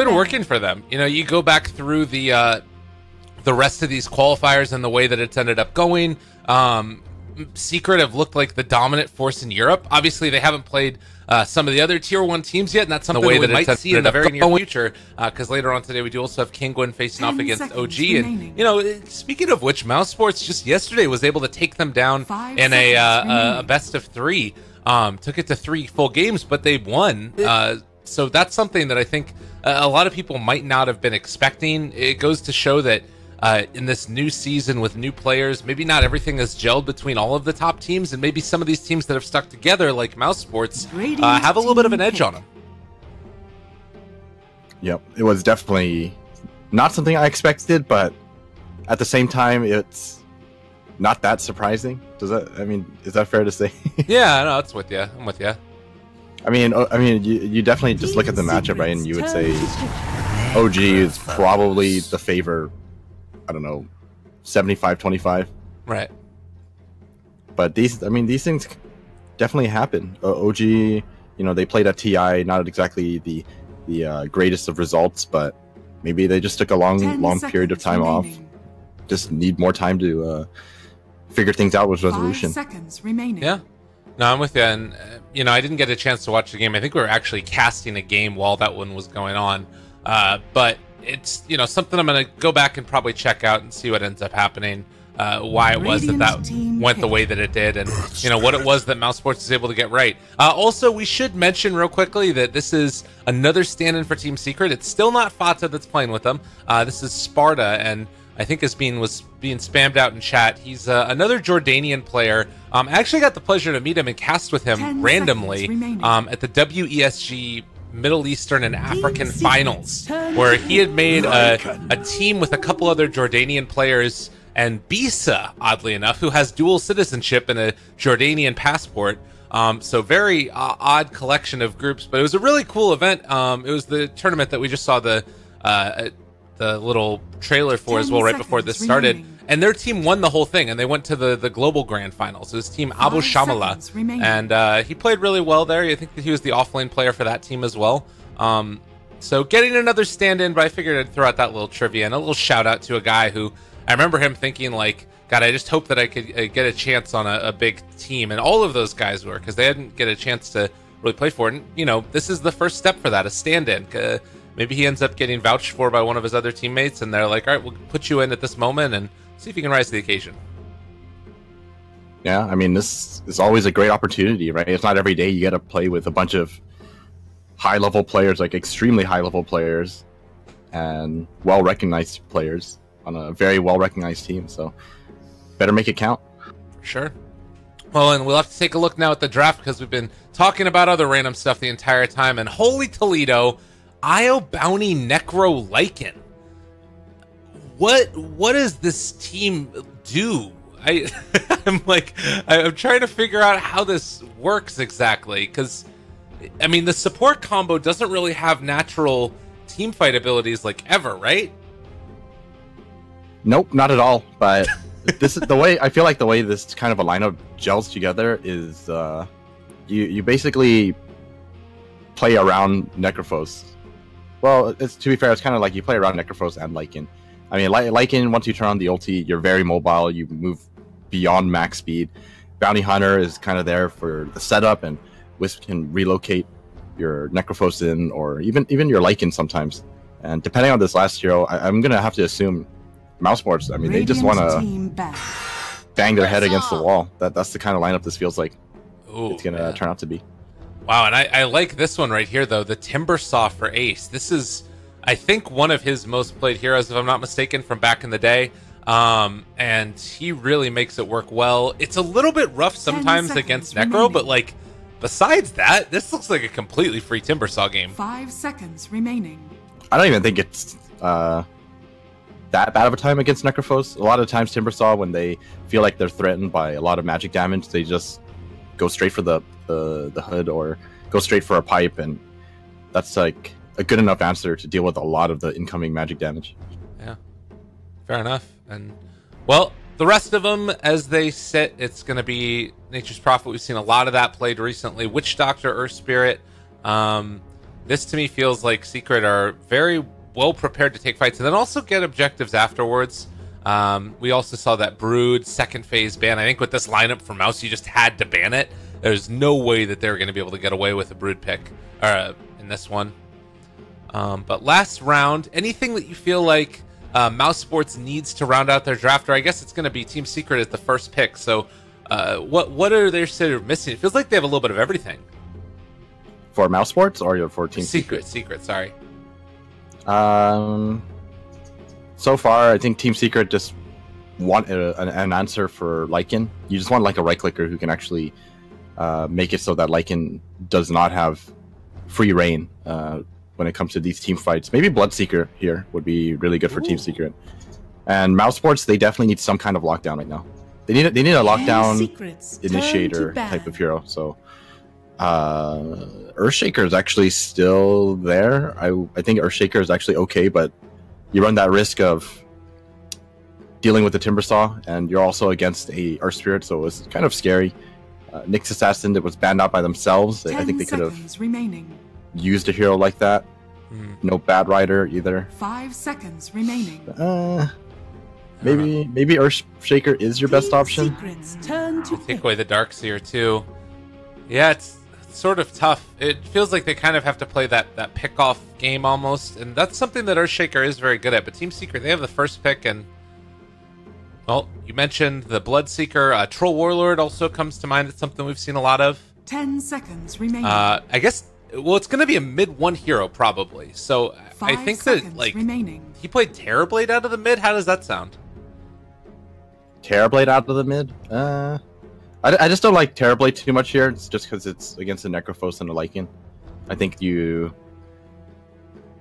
been working for them. You know, you go back through the rest of these qualifiers and the way that it's ended up going. Secret have looked like the dominant force in Europe. Obviously, they haven't played some of the other tier 1 teams yet, and that's something that we might see in the very near future, because later on today we do also have Kingwin facing off against OG. And, you know, speaking of which, mousesports just yesterday was able to take them down in a best of 3. Took it to 3 full games, but they won. So that's something that I think a lot of people might not have been expecting. It goes to show that in this new season with new players, maybe not everything has gelled between all of the top teams, and maybe some of these teams that have stuck together, like mousesports, have a little bit of an edge on them. Yep, it was definitely not something I expected, but at the same time, it's not that surprising. Is that fair to say? Yeah, no, it's with you. I'm with you. I mean, you definitely just look at the matchup, right, and you would say OG is probably the favor. I don't know, 75-25. Right. But these things definitely happen. OG, you know, they played at TI, not exactly the greatest of results, but maybe they just took a long period of time off. Just need more time to figure things out with resolution. 5 seconds remaining. Yeah. No, I'm with you. And, you know, I didn't get a chance to watch the game. I think we were actually casting a game while that one was going on. But it's, you know, something I'm going to go back and probably check out and see what ends up happening, why it was that went the way that it did, and, you know, what it was that mousesports is able to get right. Also, we should mention real quickly that this is another stand-in for Team Secret. It's still not Fata that's playing with them. This is Sparta, and I think was being spammed out in chat. He's another Jordanian player. I actually got the pleasure to meet him and cast with him randomly at the WESG Middle Eastern and African Finals, where he had made a team with a couple other Jordanian players, and Bisa, oddly enough, who has dual citizenship and a Jordanian passport. So very odd collection of groups, but it was a really cool event. It was the tournament that we just saw the little trailer for as well right before this started. And their team won the whole thing, and they went to the global grand finals. It was Team Abu Shamala, and he played really well there. I think that he was the offlane player for that team as well. So getting another stand-in, but I figured I'd throw out that little trivia and a little shout-out to a guy who I remember him thinking, like, God, I just hope that I could get a chance on a big team. And all of those guys were, because they didn't get a chance to really play for it. And, you know, this is the first step for that, a stand-in. Maybe he ends up getting vouched for by one of his other teammates, and they're like, all right, we'll put you in at this moment and see if you can rise to the occasion. Yeah, I mean, this is always a great opportunity, right? It's not every day you get to play with a bunch of high-level players, like extremely high-level players, and well-recognized players on a very well-recognized team, so better make it count. For sure. Well, and we'll have to take a look now at the draft, because we've been talking about other random stuff the entire time, and holy Toledo, IO Bounty Necro Lycan. What does this team do? I'm trying to figure out how this works exactly, because I mean the support combo doesn't really have natural team fight abilities like ever, right? Nope, not at all. But this is the way I feel like the way this kind of a lineup gels together is you basically play around Necrophos. Well, to be fair, it's kind of like you play around Necrophos and Lycan. I mean, Lycan, once you turn on the ulti, you're very mobile. You move beyond max speed. Bounty Hunter is kind of there for the setup, and Wisp can relocate your Necrophos in, or even your Lycan sometimes. And depending on this last hero, I'm going to have to assume mousesports. I mean, they just want to bang their head against the wall. That's the kind of lineup this feels like it's going to turn out to be. Wow, and I like this one right here, though, the Timbersaw for Ace. This is, I think, one of his most played heroes, if I'm not mistaken, from back in the day. And he really makes it work well. It's a little bit rough sometimes against Necro, but, like, besides that, this looks like a completely free Timbersaw game. 5 seconds remaining. I don't even think it's that bad of a time against Necrophos. A lot of times Timbersaw, when they feel like they're threatened by a lot of magic damage, they just go straight for the hood or go straight for a pipe, and that's like a good enough answer to deal with a lot of the incoming magic damage. Yeah, fair enough. And well, the rest of them as they sit, it's going to be Nature's Prophet. We've seen a lot of that played recently. Witch Doctor, Earth Spirit. This to me feels like Secret are very well prepared to take fights and then also get objectives afterwards. We also saw that Brood second phase ban. I think with this lineup for Mouse, you just had to ban it. There's no way that they're going to be able to get away with a Brood pick in this one. But last round, anything that you feel like Mouse Sports needs to round out their draft, or I guess it's going to be Team Secret as the first pick. So what are they sort of missing? It feels like they have a little bit of everything. For Mouse Sports or for Team Secret? Secret, sorry. So far, I think Team Secret just want an answer for Lycan. You just want like a right clicker who can actually make it so that Lycan does not have free reign when it comes to these team fights. Maybe Bloodseeker here would be really good for Team Secret. And Mouse Sports, they definitely need some kind of lockdown right now. They need a lockdown initiator type of hero. So Earthshaker is actually still there. I think Earthshaker is actually okay, but you run that risk of dealing with the Timbersaw, and you're also against a Earth Spirit, so it's kind of scary. Nyx Assassin that was banned out by themselves. I think they could have used a hero like that. No Bad Rider either. 5 seconds remaining. Maybe Earthshaker is your best option. Take away the Darkseer too. Yeah, it's sort of tough. It feels like they kind of have to play that pick-off game almost, and that's something that Earthshaker is very good at. But Team Secret, they have the first pick, and well, you mentioned the Bloodseeker. Troll Warlord also comes to mind. It's something we've seen a lot of. 10 seconds remaining. I guess, well, it's going to be a mid-1 hero probably. So I think that, like, he played Terrorblade out of the mid. How does that sound? Terrorblade out of the mid? I just don't like Terrorblade too much here. It's just because it's against the Necrophos and the Lycan. I think it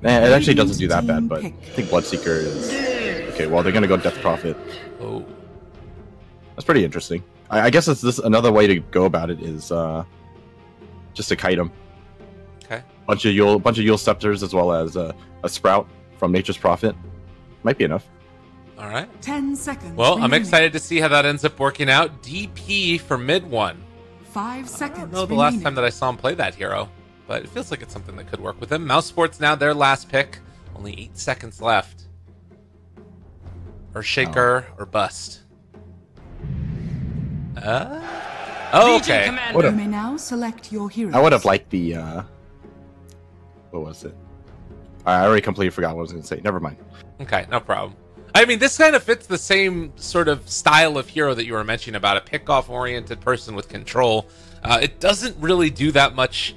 actually doesn't do that bad, but I think Bloodseeker is... Okay, well, they're going to go Death Prophet. Oh. That's pretty interesting. I guess it's this another way to go about it is just to kite him. Okay. Bunch of Yule Scepters as well as a Sprout from Nature's Prophet. Might be enough. All right. 10 seconds. Well, I'm excited to see how that ends up working out. DP for mid 1. 5 seconds. I don't know the last time that I saw him play that hero, but it feels like it's something that could work with him. Mouse Sports now their last pick. Only 8 seconds left. Earthshaker or bust. Okay. You may now select your hero. I would have liked the what was it? I already completely forgot what I was going to say. Never mind. Okay, no problem. I mean, this kind of fits the same sort of style of hero that you were mentioning about, a pick-off oriented person with control. It doesn't really do that much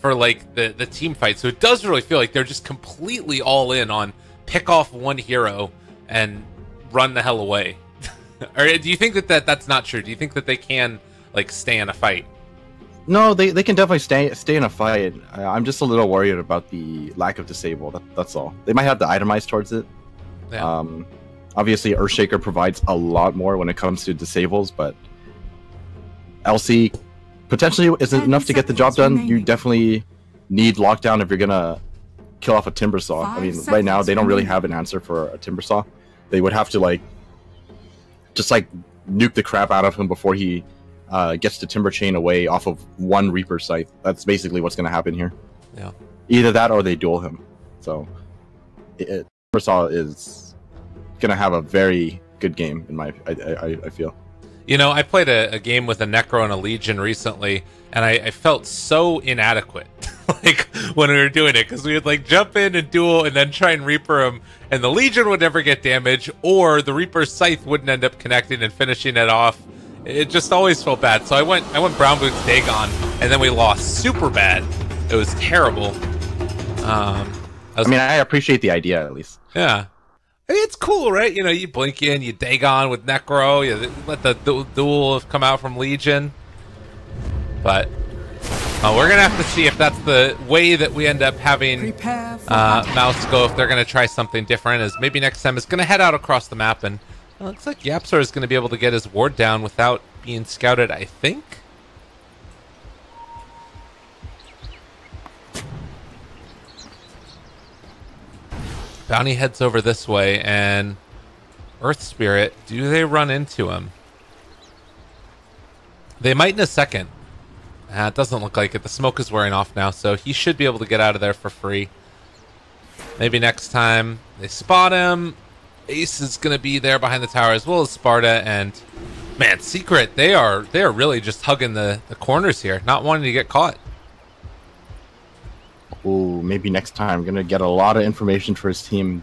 for like the team fight, so it does really feel like they're just completely all in on pick off one hero and run the hell away. Or do you think that that's not true? Do you think that they can like stay in a fight? No, they can definitely stay in a fight. I'm just a little worried about the lack of disable. That's all. They might have to itemize towards it. Yeah. Obviously, Earthshaker provides a lot more when it comes to disables, but LC potentially isn't enough to get the job done. You definitely need lockdown if you're gonna kill off a Timbersaw. I mean, right now they don't really have an answer for a Timbersaw. They would have to just nuke the crap out of him before he gets the Timber Chain away off of one Reaper Scythe. That's basically what's going to happen here. Yeah. Either that or they duel him. So Timbersaw is going to have a very good game in my I feel. You know, I played a game with a Necro and a Legion recently, and I felt so inadequate like when we were doing it, because we would jump in and duel and then try and Reaper him, and the Legion would never get damage, or the Reaper's Scythe wouldn't end up connecting and finishing it off. It just always felt bad. So I went Brown Boots Dagon, and then we lost super bad. It was terrible. I appreciate the idea at least. Yeah. I mean, it's cool, right? You know, you blink in, you Dagon with Necro, you let the duel come out from Legion. But we're going to have to see if that's the way that we end up having Mouse go, if they're going to try something different, as maybe next time it's going to head out across the map, and it looks like Yapsor is going to be able to get his ward down without being scouted, I think. Bounty heads over this way, and Earth Spirit, do they run into him? They might in a second. It doesn't look like it. The smoke is wearing off now, so he should be able to get out of there for free. Maybe next time they spot him. Ace is going to be there behind the tower as well as Sparta. And, man, Secret, they are really just hugging the corners here, not wanting to get caught. Ooh, maybe next time. Going to get a lot of information for his team.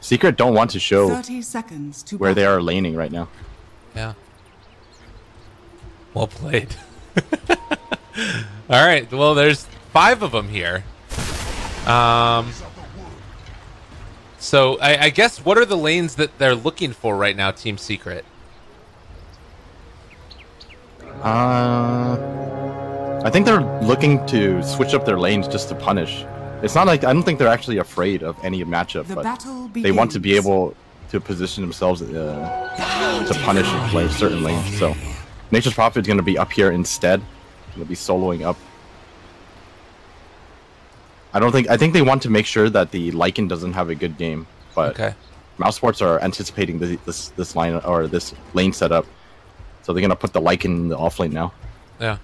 Secret don't want to show 30 seconds to where they are laning right now. Yeah. Well played. All right. Well, there's 5 of them here. So I guess what are the lanes that they're looking for right now, Team Secret? I think they're looking to switch up their lanes just to punish. It's not like I don't think they're actually afraid of any matchup, The but battle they want to be begins. able to position themselves to punish and play certain lanes. So Nature's Prophet is going to be up here instead. Going to be soloing up. I think they want to make sure that the Lycan doesn't have a good game, but Okay. mousesports are anticipating this line or this lane setup, so they're going to put the Lycan in the off lane now. Yeah.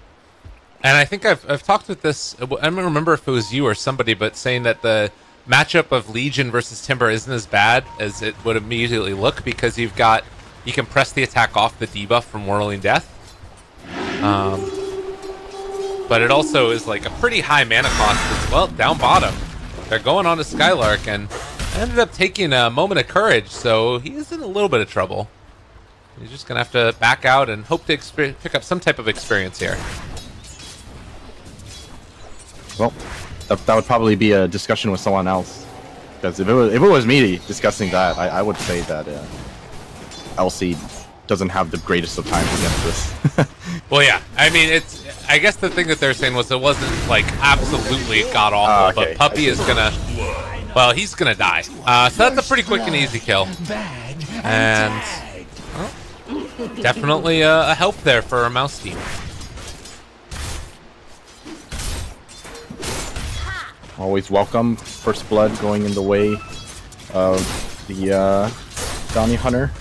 And I think I've talked with this. I don't remember if it was you or somebody, but saying that the matchup of Legion versus Timber isn't as bad as it would immediately look because you can press the attack off the debuff from Whirling Death. But it also is like a pretty high mana cost as well. Down bottom, they're going on to Skylark and ended up taking a moment of courage, so he is in a little bit of trouble. He's just gonna have to back out and hope to pick up some type of experience here. Well, that would probably be a discussion with someone else. Because if it was me discussing that, I would say that LC doesn't have the greatest of times against this. Well, yeah. I mean, I guess the thing that they're saying was it wasn't like absolutely god awful, okay. but Puppy is gonna. Well, he's gonna die. So that's a pretty quick and easy kill. And well, definitely a help there for our mouse team. Always welcome. First blood going in the way of the bounty hunter.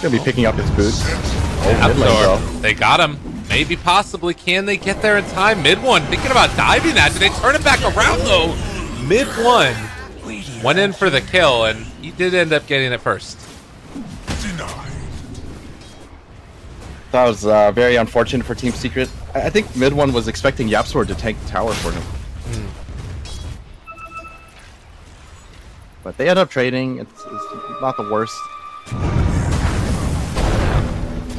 Gonna be picking up his boots. Oh, mid lane, bro. They got him. Maybe, possibly, can they get there in time? Mid one, thinking about diving that. Did they turn it back around though? Mid one went in for the kill, and he did end up getting it first. That was very unfortunate for Team Secret. I think mid one was expecting Yapsword to tank the tower for him. But they end up trading. It's not the worst.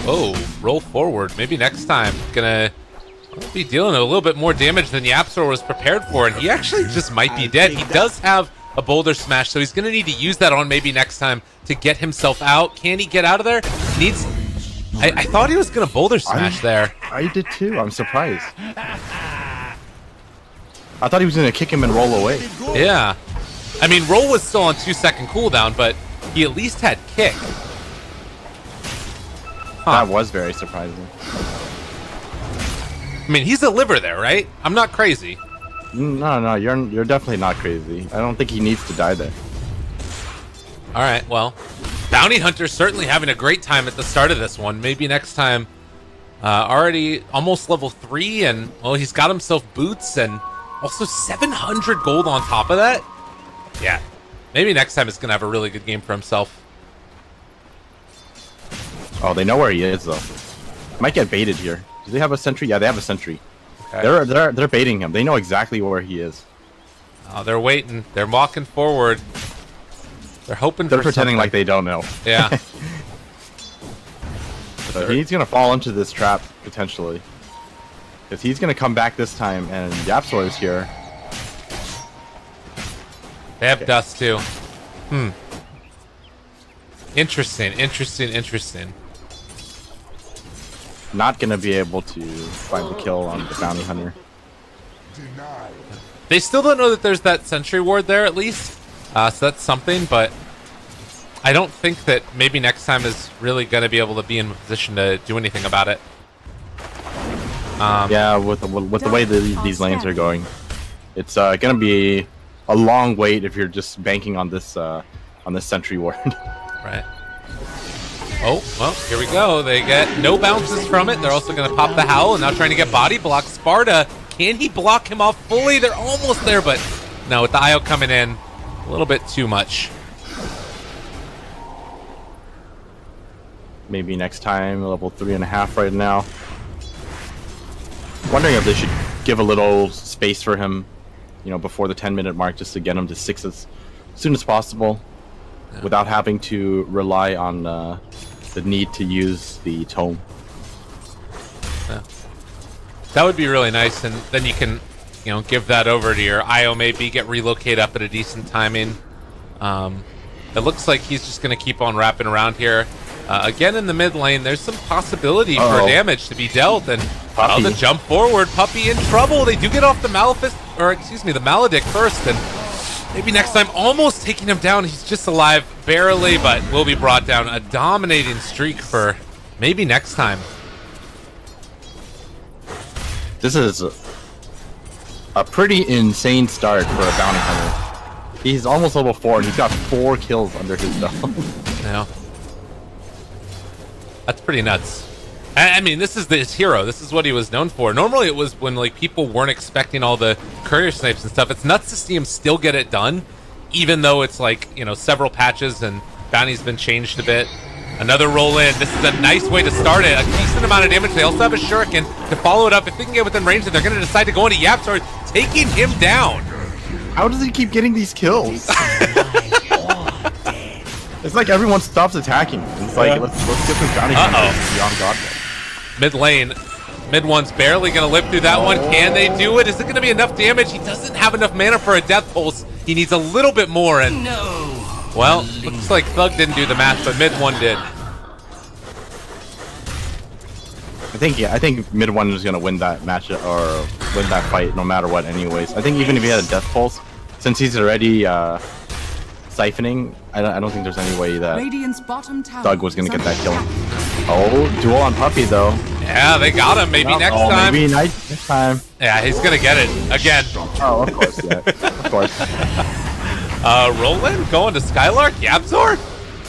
Oh, roll forward. Maybe next time. Gonna be dealing a little bit more damage than Yapsor was prepared for, and he actually just might be dead. He does have a boulder smash, so he's gonna need to use that on maybe next time to get himself out. Can he get out of there? Needs. I thought he was gonna boulder smash there. I did too. I'm surprised. I thought he was gonna kick him and roll away. Yeah. I mean, roll was still on 2-second cooldown, but he at least had kick. That was very surprising. I mean, he's a liver there, right? I'm not crazy. No, you're definitely not crazy. I don't think he needs to die there. All right, well, Bounty Hunter's certainly having a great time at the start of this one. Maybe next time, already almost level 3, and well, he's got himself boots and also 700 gold on top of that. Yeah, maybe next time he's gonna have a really good game for himself. Oh, they know where he is though. Might get baited here. Do they have a sentry? Yeah, they have a sentry. Okay. They're baiting him. They know exactly where he is. Oh, they're waiting. They're walking forward. They're hoping. They're for pretending something. like they don't know. Yeah. So he's gonna fall into this trap potentially, because he's gonna come back this time, and Yapsor is here. They have dust too. Interesting. Not gonna be able to find the kill on the bounty hunter. They still don't know that there's that sentry ward there, at least. So that's something, but I don't think that maybe next time is really going to be able to be in a position to do anything about it. Yeah, with the way these lanes are going, it's gonna be a long wait if you're just banking on this sentry ward. Right. Oh, well, here we go. They get no bounces from it. They're also going to pop the Howl, and now trying to get body block. Sparta, can he block him off fully? They're almost there, but no, with the IO coming in, a little bit too much. Maybe next time, level 3.5 right now. Wondering if they should give a little space for him, you know, before the 10-minute mark, just to get him to 6 as soon as possible, without having to rely on the need to use the tome. Yeah. That would be really nice, and then you can, you know, give that over to your IO, maybe get relocate up at a decent timing. It looks like he's just going to keep on wrapping around here. Again in the mid lane, there's some possibility for damage to be dealt, and the jump forward, Puppy in trouble. They do get off the Malefic, or excuse me, the Maledict first, and maybe next time almost taking him down. He's just alive barely, but will be brought down. A dominating streak for maybe next time. This is a pretty insane start for a bounty hunter. He's almost level 4, and he's got 4 kills under his belt. Yeah. That's pretty nuts. I mean, this is his hero. This is what he was known for. Normally it was when like people weren't expecting all the courier snipes and stuff. It's nuts to see him still get it done, even though it's like, you know, several patches and bounty's been changed a bit. Another roll in. This is a nice way to start it. A decent amount of damage. They also have a shuriken to follow it up. If they can get within range, then they're going to decide to go into Yapzor, taking him down. How does he keep getting these kills? It's like everyone stops attacking. It's like, let's get some bounty beyond God. Mid lane. Mid one's barely going to live through that one. Can they do it? Is it going to be enough damage? He doesn't have enough mana for a Death Pulse. He needs a little bit more. And well, looks like Thug didn't do the math, but mid one did. I think mid one is going to win that match or win that fight no matter what anyways. I think even if he had a Death Pulse, since he's already siphoning, I don't think there's any way that Thug was going to get that kill. Oh, duel on Puppy though. Yeah, they got him. Maybe next time. Maybe next time. Yeah, he's going to get it again. Oh, of course, yeah. Of course. Roland going to Skylark? Yapzor?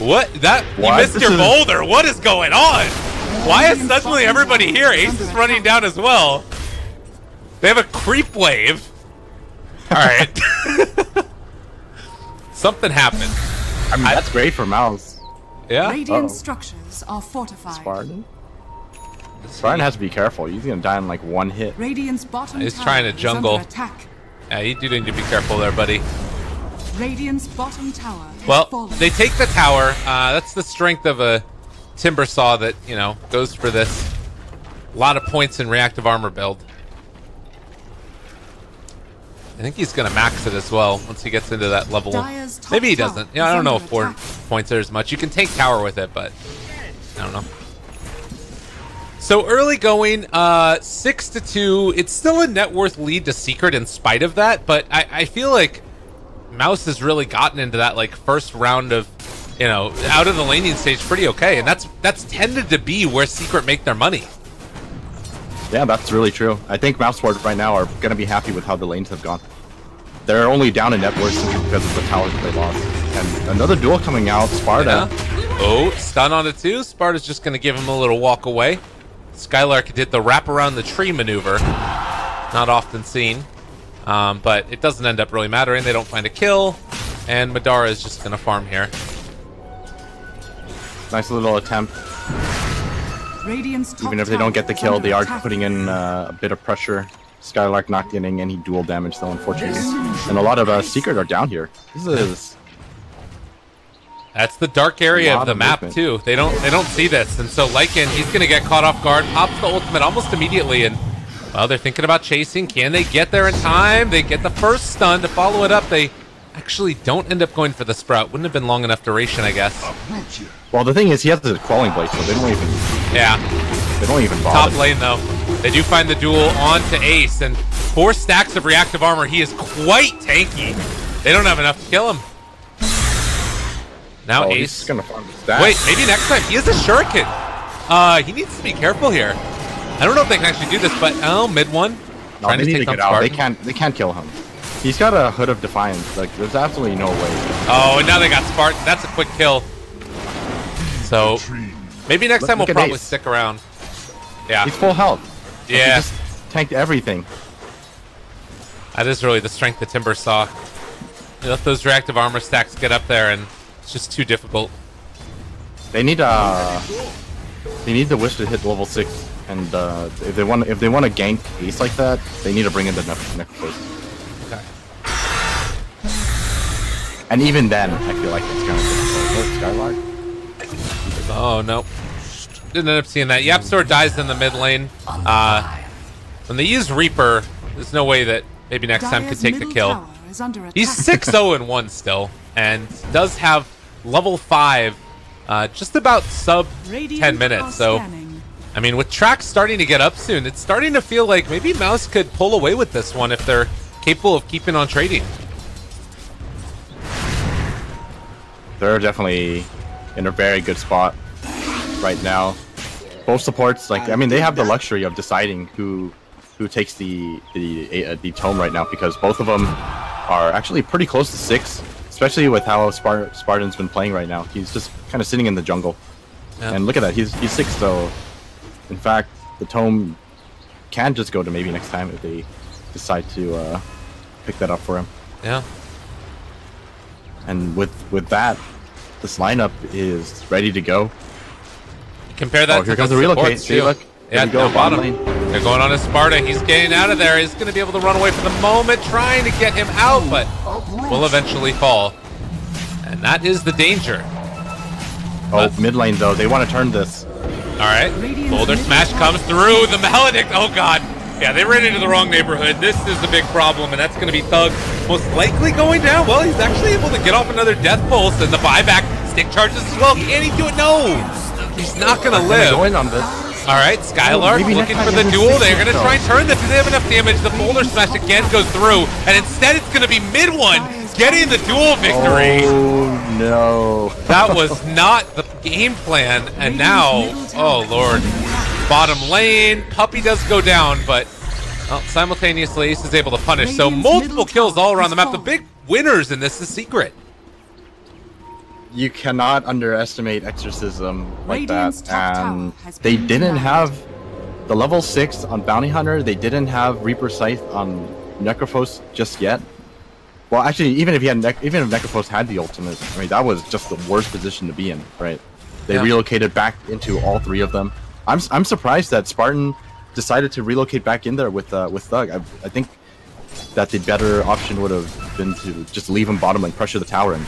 What? You missed your boulder. What is going on? Why is suddenly everybody here? Ace is running down as well. They have a creep wave. Alright. Something happened. I mean, that's great for Mouz. Yeah? Radiant structures are fortified. Spartan has to be careful. He's going to die in like one hit. Radiant's bottom He's trying to jungle. Yeah, you do need to be careful there, buddy. Radiant's bottom tower. Well, they take the tower. That's the strength of a Timber Saw that, you know, goes for this. A lot of points in reactive armor build. I think he's going to max it as well once he gets into that level. Maybe he doesn't. Yeah, I don't know if 4 points are as much. You can take tower with it, but I don't know. So early going, 6-2. It's still a net worth lead to Secret in spite of that, but I feel like Mouz has really gotten into that like first round of, you know, out of the laning stage pretty okay, and that's tended to be where Secret make their money. Yeah, that's really true. I think mousesports right now are going to be happy with how the lanes have gone. They're only down in net worth because of the towers that they lost. And another duel coming out, Sparta. Yeah. Oh, stun on it too. Sparta's just going to give him a little walk away. Skylark did the wrap around the tree maneuver. Not often seen. But it doesn't end up really mattering. They don't find a kill. And Madara is just going to farm here. Nice little attempt. Even if they don't get the kill, they are putting in a bit of pressure. Skylark not getting any dual damage though, unfortunately. And a lot of Secret are down here. This is... That's the dark area of the map too. They don't see this, and so Lycan, he's gonna get caught off guard, pops the ultimate almost immediately, and well, they're thinking about chasing. Can they get there in time? They get the first stun to follow it up. They actually don't end up going for the sprout. Wouldn't have been long enough duration, I guess. Well, the thing is, he has the Quelling Blade, so they don't even... Yeah. They don't even bother. Top lane, though. They do find the duel onto Ace, and 4 stacks of reactive armor. He is quite tanky. They don't have enough to kill him. Now Ace... He's gonna farm the stack. Wait, maybe next time. He has a shuriken. He needs to be careful here. I don't know if they can actually do this, but mid one. No, they need to get out. They can't kill him. He's got a Hood of Defiance. Like, there's absolutely no way. Oh, and now they got Spartan. That's a quick kill. So, Maybe next time we'll look at probably Ace. stick around. Yeah. He's full health. Like, Yeah. he just tanked everything. That is really the strength that Timber saw. You let those reactive armor stacks get up there, and it's just too difficult. They need the Wish to hit level 6, and if they want to gank Ace like that, they need to bring in the Necrophos. Okay. And even then, I feel like it's kind of difficult. Oh, Skylark. Oh no, didn't end up seeing that. YapzOr dies in the mid lane. When they use Reaper, there's no way that maybe next time could take the kill. He's 6-0-1 still, and does have level 5, just about sub 10 minutes. So, I mean, with tracks starting to get up soon, it's starting to feel like maybe Mouz could pull away with this one if they're capable of keeping on trading. They're definitely in a very good spot right now. Both supports, like, I mean, they have the luxury of deciding who takes the tome right now, because both of them are actually pretty close to 6, especially with how Spartan's been playing right now. He's just kind of sitting in the jungle. Yeah. And look at that, he's 6, so in fact, the tome can just go to maybe next time if they decide to pick that up for him. Yeah. And with that, this lineup is ready to go. Compare that to here comes the the relocate. too. Look, yeah, go, no bottom. They're going on to Sparta. He's getting out of there. He's going to be able to run away for the moment, trying to get him out, but will eventually fall. And that is the danger. Oh, mid lane though. They want to turn this. All right. Boulder Smash comes through. The Maledict. Oh, God. Yeah, they ran into the wrong neighborhood. This is the big problem, and that's going to be Thug most likely going down. Well, he's actually able to get off another Death Pulse, and the buyback stick charges as well. Can he do it? No. He's not going to live. Going on this. All right, Skylark looking for the duel. They're going to try and turn this. Do they have enough damage? The Boulder Smash again goes through, and instead it's going to be mid-1 getting the duel victory. Oh, no. That was not the game plan, and now, oh, Lord. Bottom lane, Puppy does go down, but well, simultaneously Ace is able to punish. So multiple kills all around the map. The big winners in this is Secret. You cannot underestimate Exorcism like that, and they didn't have the level 6 on Bounty Hunter. They didn't have Reaper Scythe on Necrophos just yet. Well, actually, even if Necrophos had the ultimate, I mean, that was just the worst position to be in, right? They relocated back into all 3 of them. I'm surprised that Spartan decided to relocate back in there with Thug. I think that the better option would have been to just leave him bottom lane, pressure the tower, and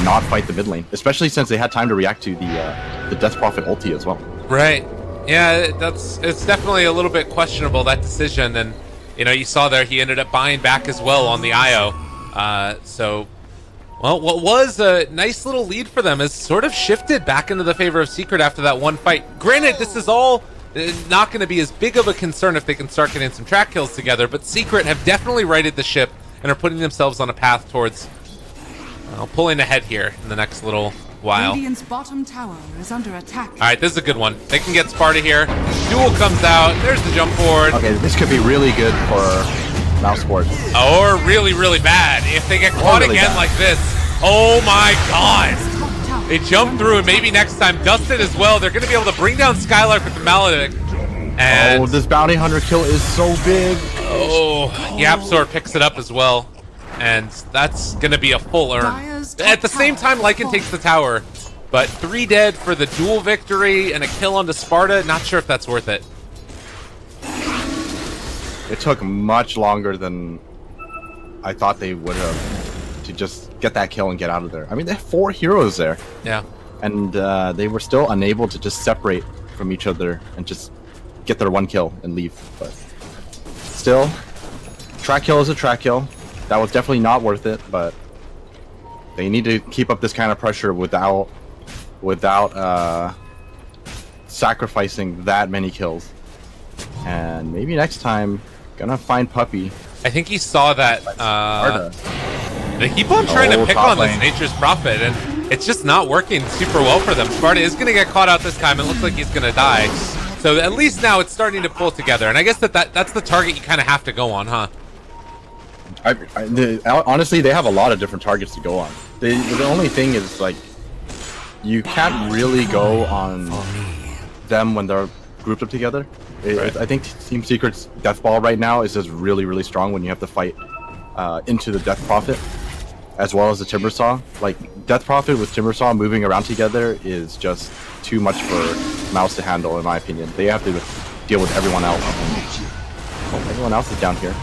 not fight the mid lane, especially since they had time to react to the Death Prophet ulti as well. Right. Yeah, it's definitely a little bit questionable, that decision, and you know, you saw there he ended up buying back as well on the IO. So, well, what was a nice little lead for them has sort of shifted back into the favor of Secret after that one fight. Granted, this is all not going to be as big of a concern if they can start getting some track kills together, but Secret have definitely righted the ship and are putting themselves on a path towards pulling ahead here in the next little while. Radiant's bottom tower is under attack. All right, this is a good one. They can get Sparta here. Duel comes out. There's the jump forward. Okay, this could be really good for mousesports. Or really, really bad if they get caught really again like this. Oh my God! They jump through, and maybe next time Dustin as well. They're going to be able to bring down Skylark with the Maledict. And this Bounty Hunter kill is so big. Oh, YapzOr picks it up as well. And that's going to be a full earn. At the same time, Lycan takes the tower. But 3 dead for the duel victory and a kill onto Sparta. Not sure if that's worth it. It took much longer than I thought they would have to just get that kill and get out of there. I mean, they have 4 heroes there. Yeah. And they were still unable to just separate from each other and just get their 1 kill and leave. But still, track kill is a track kill. That was definitely not worth it, but they need to keep up this kind of pressure without sacrificing that many kills. And maybe next time, gonna find Puppy. I think he saw that. They keep on trying to pick on this Nature's Prophet, and it's just not working super well for them. Sparta is gonna get caught out this time. It looks like he's gonna die. So at least now it's starting to pull together, and I guess that's the target you kind of have to go on, huh? Honestly, they have a lot of different targets to go on. The only thing is, like, you can't really go on them when they're grouped up together. I think Team Secret's Death Ball right now is just really, really strong when you have to fight into the Death Prophet, as well as the Timber Saw. Like, Death Prophet with Timber Saw moving around together is just too much for Mouz to handle, in my opinion. They have to deal with everyone else. Oh, everyone else is down here.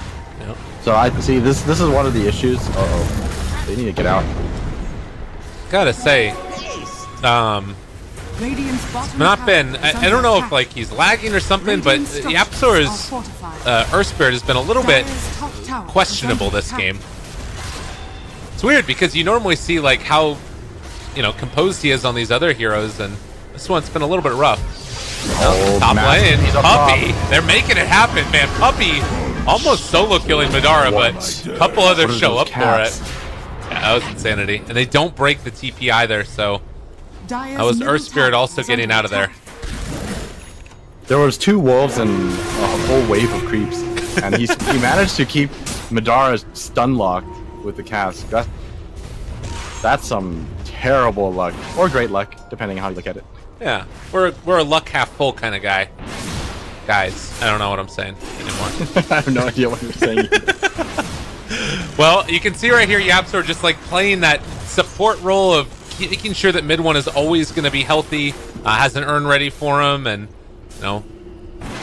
Yep. So I see this is one of the issues. Uh-oh. They need to get out. Gotta say, Radiant's bottom not tower been. is I under don't know attack. if like he's lagging or something, but Radiant's structures Yapsor's are fortified. Earth Spirit has been a little bit Dire's top tower is questionable under this attack. game. It's weird because you normally see like how, you know, composed he is on these other heroes, and this one's been a little bit rough. Oh, Top Matt, lane, he's up Puppy. top. They're making it happen, man. Puppy almost solo killing Madara, but a couple others What are show those up cats? for it. Yeah, that was insanity. And they don't break the TP either, so Dire's that was middle Earth Spirit tower also is getting under out of there. attack. There was 2 wolves and a whole wave of creeps, and he managed to keep Madara stun locked with the cast. That's some terrible luck, or great luck, depending on how you look at it. Yeah, we're a luck half full kind of guy. Guys, I don't know what I'm saying anymore. I have no idea what you're saying. Well, you can see right here, Yapsor just like playing that support role of making sure that mid one is always going to be healthy, has an urn ready for him, and you know,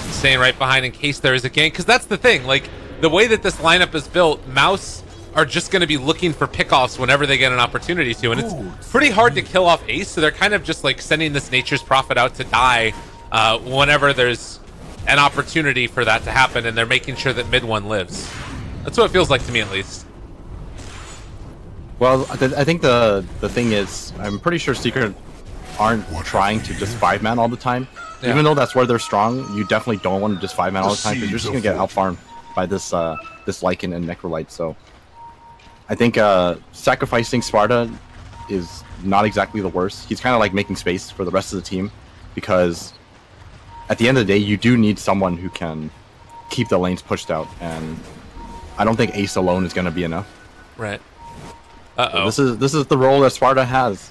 staying right behind in case there is a gank. Because that's the thing, like the way that this lineup is built, Mouz are just going to be looking for pickoffs whenever they get an opportunity to, and it's pretty hard to kill off Ace. So they're kind of just like sending this Nature's Prophet out to die whenever there's an opportunity for that to happen, and they're making sure that mid one lives. That's what it feels like to me, at least. Well, I think the thing is, I'm pretty sure Secret aren't trying to just 5-man all the time. Yeah. Even though that's where they're strong, you definitely don't want to just 5-man all the time, because you're just going to get out-farmed by this this Lycan and Necrolite. So I think sacrificing Sparta is not exactly the worst. He's kind of like making space for the rest of the team, because at the end of the day, you do need someone who can keep the lanes pushed out, and I don't think Ace alone is going to be enough. Right. So this is the role that Sparta has.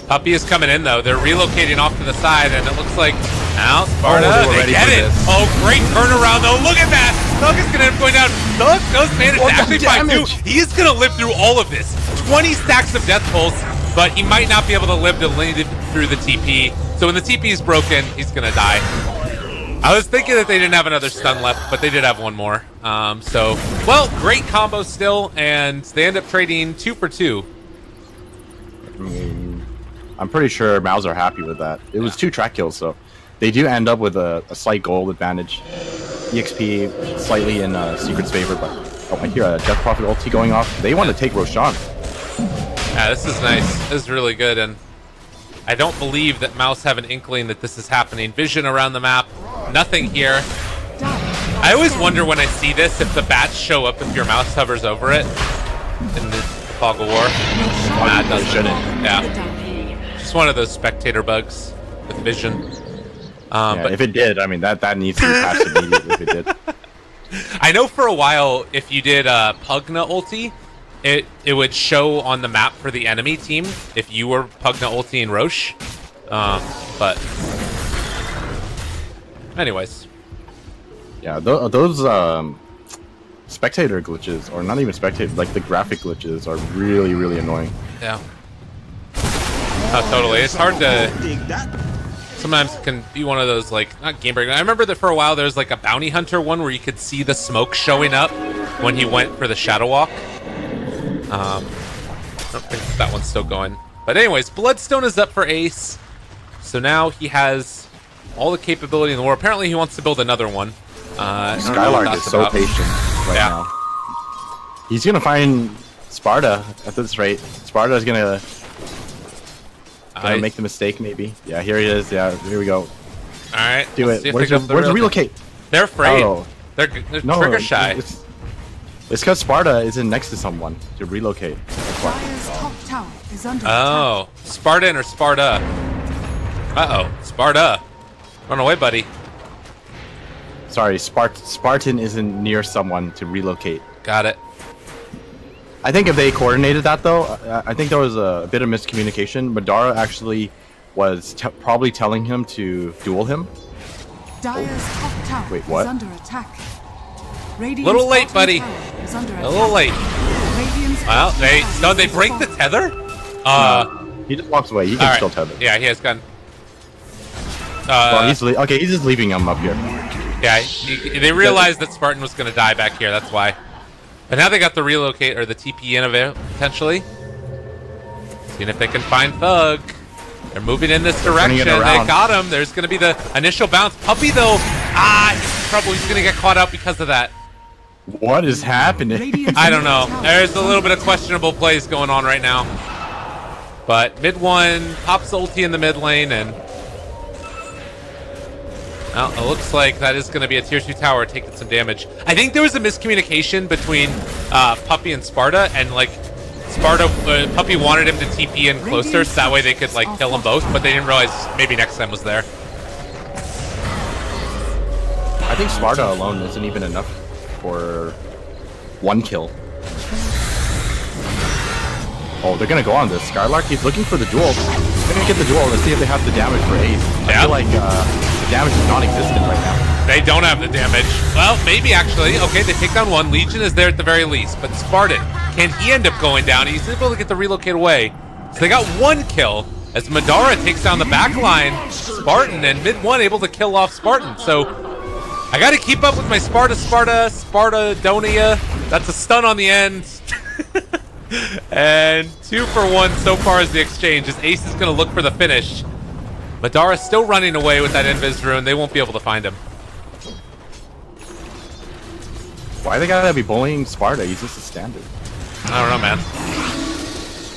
Puppy is coming in, though. They're relocating off to the side, and it looks like now Sparta, they were they ready get for it. this. Oh, great turnaround, though. Look at that. Thug is going to end up going down. Thug does manage to What the actually find 2. damage? He is going to live through all of this. 20 stacks of Death Pulse, but he might not be able to live to lead it through the TP. So when the TP is broken, he's going to die. I was thinking that they didn't have another stun left, but they did have one more. So, well, great combo still, and they end up trading 2 for 2. I mean, I'm pretty sure Mouz are happy with that. It was 2 track kills, so they do end up with a slight gold advantage. EXP slightly in Secret's favor, but oh, I hear a Death Prophet ulti going off. They want to take Roshan. Yeah, this is nice. This is really good, and I don't believe that Mouz have an inkling that this is happening. Vision around the map, nothing here. I always wonder when I see this if the bats show up if your mouse hovers over it in the Fog of War. Nah, it doesn't. Yeah, just one of those spectator bugs with vision. Yeah, But if it did, I mean that needs to be patched immediately. If it did, I know for a while if you did Pugna ulti, it would show on the map for the enemy team if you were Pugna ulti and Roche. But anyways, yeah, those spectator glitches, or not even spectator, like the graphic glitches, are really, really annoying. yeah. Oh, totally. It's hard to. Sometimes it can be one of those, like, not game breaking. I remember that for a while there was like a bounty hunter one where you could see the smoke showing up when he went for the shadow walk. I don't think that one's still going. But anyways, Bloodstone is up for Ace. So now he has all the capability in the world. Apparently he wants to build another one. I don't know what Skylark that's is so about. patient right Yeah. now. He's gonna find Sparta at this rate. Sparta is gonna make the mistake, maybe. Yeah, here he is. Yeah, here we go. Alright. Do let's see it. if they Where's go for the relocate? They're afraid. Oh. They're No, trigger shy. It's because Sparta isn't next to someone to relocate. That's why. Dire's top tower is under Oh, Spartan or Sparta? Uh-oh, Sparta. Run away, buddy. Sorry, Spartan isn't near someone to relocate. Got it. I think if they coordinated that, though, I think there was a bit of miscommunication. Madara actually was probably telling him to duel him. Dire's top tower Wait, what? is under attack. Radiant's Little late, bottom buddy. tower is under A little attack. late. Radiant's Well, bottom they tower they is break the falling. tether. He just walks away. He All can right. still tether. Yeah, he has gun. Well, okay, he's just leaving him up here. Yeah, they realized that Spartan was going to die back here. That's why. But now they got the relocate or the TP in of it potentially. Seeing if they can find Thug. They're moving in this direction. They around. got him. There's going to be the initial bounce. Puppy though, he's in trouble. He's going to get caught out because of that. What is happening? Radiant's I don't middle know. tower There's is a little under bit of questionable plays going on right now. But mid one pops ulti in the mid lane, and well, it looks like that is going to be a tier 2 tower taking some damage. I think there was a miscommunication between Puppy and Sparta, and like Puppy wanted him to TP in closer so that way they could like kill them both, but they didn't realize maybe next time was there. I think Sparta alone isn't even enough for 1 kill. Oh, they're gonna go on this. Skylark, he's looking for the duel. They're gonna get the duel. Let's see if they have the damage for Ace. I feel like the damage is non-existent right now. They don't have the damage. Well, maybe actually. Okay, they take down 1. Legion is there at the very least, but Spartan, can he end up going down? He's able to get the relocate away. So they got 1 kill as Madara takes down the back line. Spartan and mid 1 able to kill off Spartan. So I got to keep up with my Spartadonia. That's a stun on the end. And 2 for 1 so far as the exchange, as Ace is going to look for the finish. Madara's still running away with that Invis rune. They won't be able to find him. Why they gotta be bullying Sparta? He's just a standard. I don't know, man.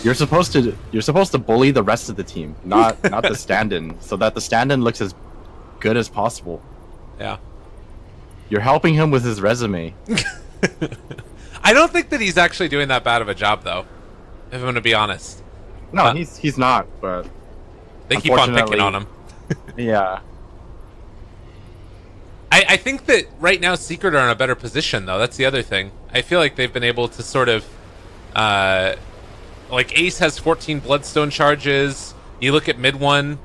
You're supposed to bully the rest of the team, not the stand-in, so that the stand-in looks as good as possible. Yeah. You're helping him with his resume. I don't think that he's actually doing that bad of a job, though, if I'm going to be honest. No, he's not, but they keep on picking on him. Yeah. I think that right now Secret are in a better position, though. That's the other thing. I feel like they've been able to sort of... like, Ace has 14 Bloodstone charges. You look at mid 1.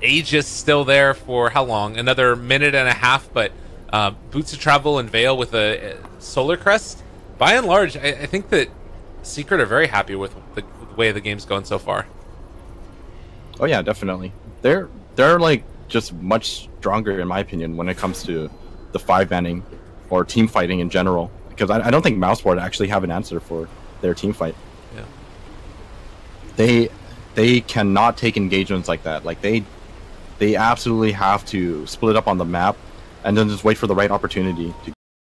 Aegis still there for how long? Another minute and a half, but Boots of Travel and Veil with a Solar Crest. By and large, I think that Secret are very happy with the way the game's going so far. Oh yeah, definitely. They're like just much stronger in my opinion when it comes to the 5-manning or team fighting in general. Because I don't think mousesports actually have an answer for their team fight. Yeah. They cannot take engagements like that. Like they absolutely have to split up on the map and then just wait for the right opportunity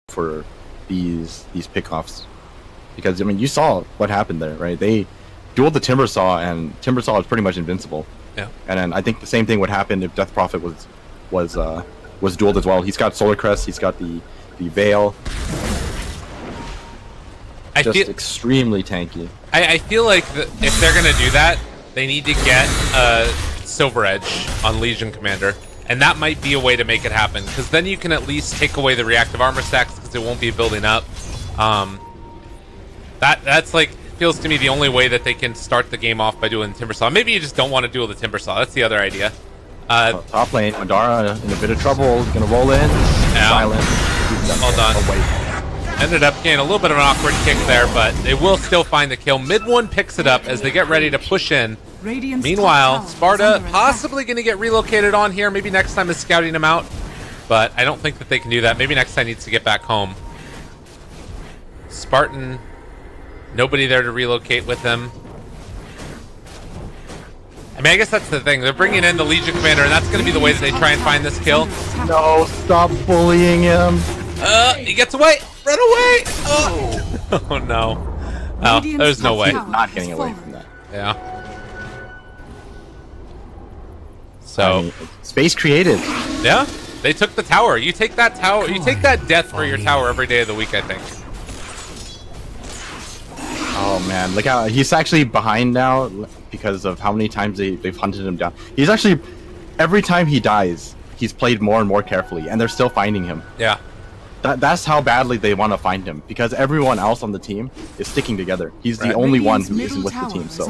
for these pickoffs. Because I mean, you saw what happened there, right? They dueled the Timbersaw, and Timbersaw is pretty much invincible. Yeah. And then I think the same thing would happen if Death Prophet was dueled as well. He's got Solar Crest, he's got the Veil. Just extremely tanky. I feel like if they're gonna do that, they need to get a Silver Edge on Legion Commander, and that might be a way to make it happen. Because then you can at least take away the reactive armor stacks because it won't be building up. That's like feels to me the only way that they can start the game off by doing Timbersaw. Maybe you just don't want to duel the Timbersaw. That's the other idea. Top lane, Madara in a bit of trouble. He's gonna roll in. Yeah. Silent. Well done. Oh, wait. Ended up getting a little bit of an awkward kick there, but they will still find the kill. Mid 1 picks it up as they get ready to push in. Radiant's Meanwhile, top tower Sparta is under attack. possibly going to get relocated on here. Maybe next time is scouting him out, but I don't think that they can do that. Maybe next time needs to get back home. Spartan, nobody there to relocate with them. I mean, I guess that's the thing. They're bringing in the Legion Commander, and that's going to be the way that they try and find this kill. No, stop bullying him. He gets away. Run away. Oh, oh no. Oh, there's no way. Not getting away from that. Yeah. So, I mean, space created. yeah, they took the tower. You take that tower. You take that death for your tower every day of the week, I think. Oh man, look how he's actually behind now because of how many times they've hunted him down. He's actually, every time he dies, he's played more and more carefully, and they're still finding him. Yeah. That's how badly they want to find him, because everyone else on the team is sticking together. He's the only one who isn't with the team, so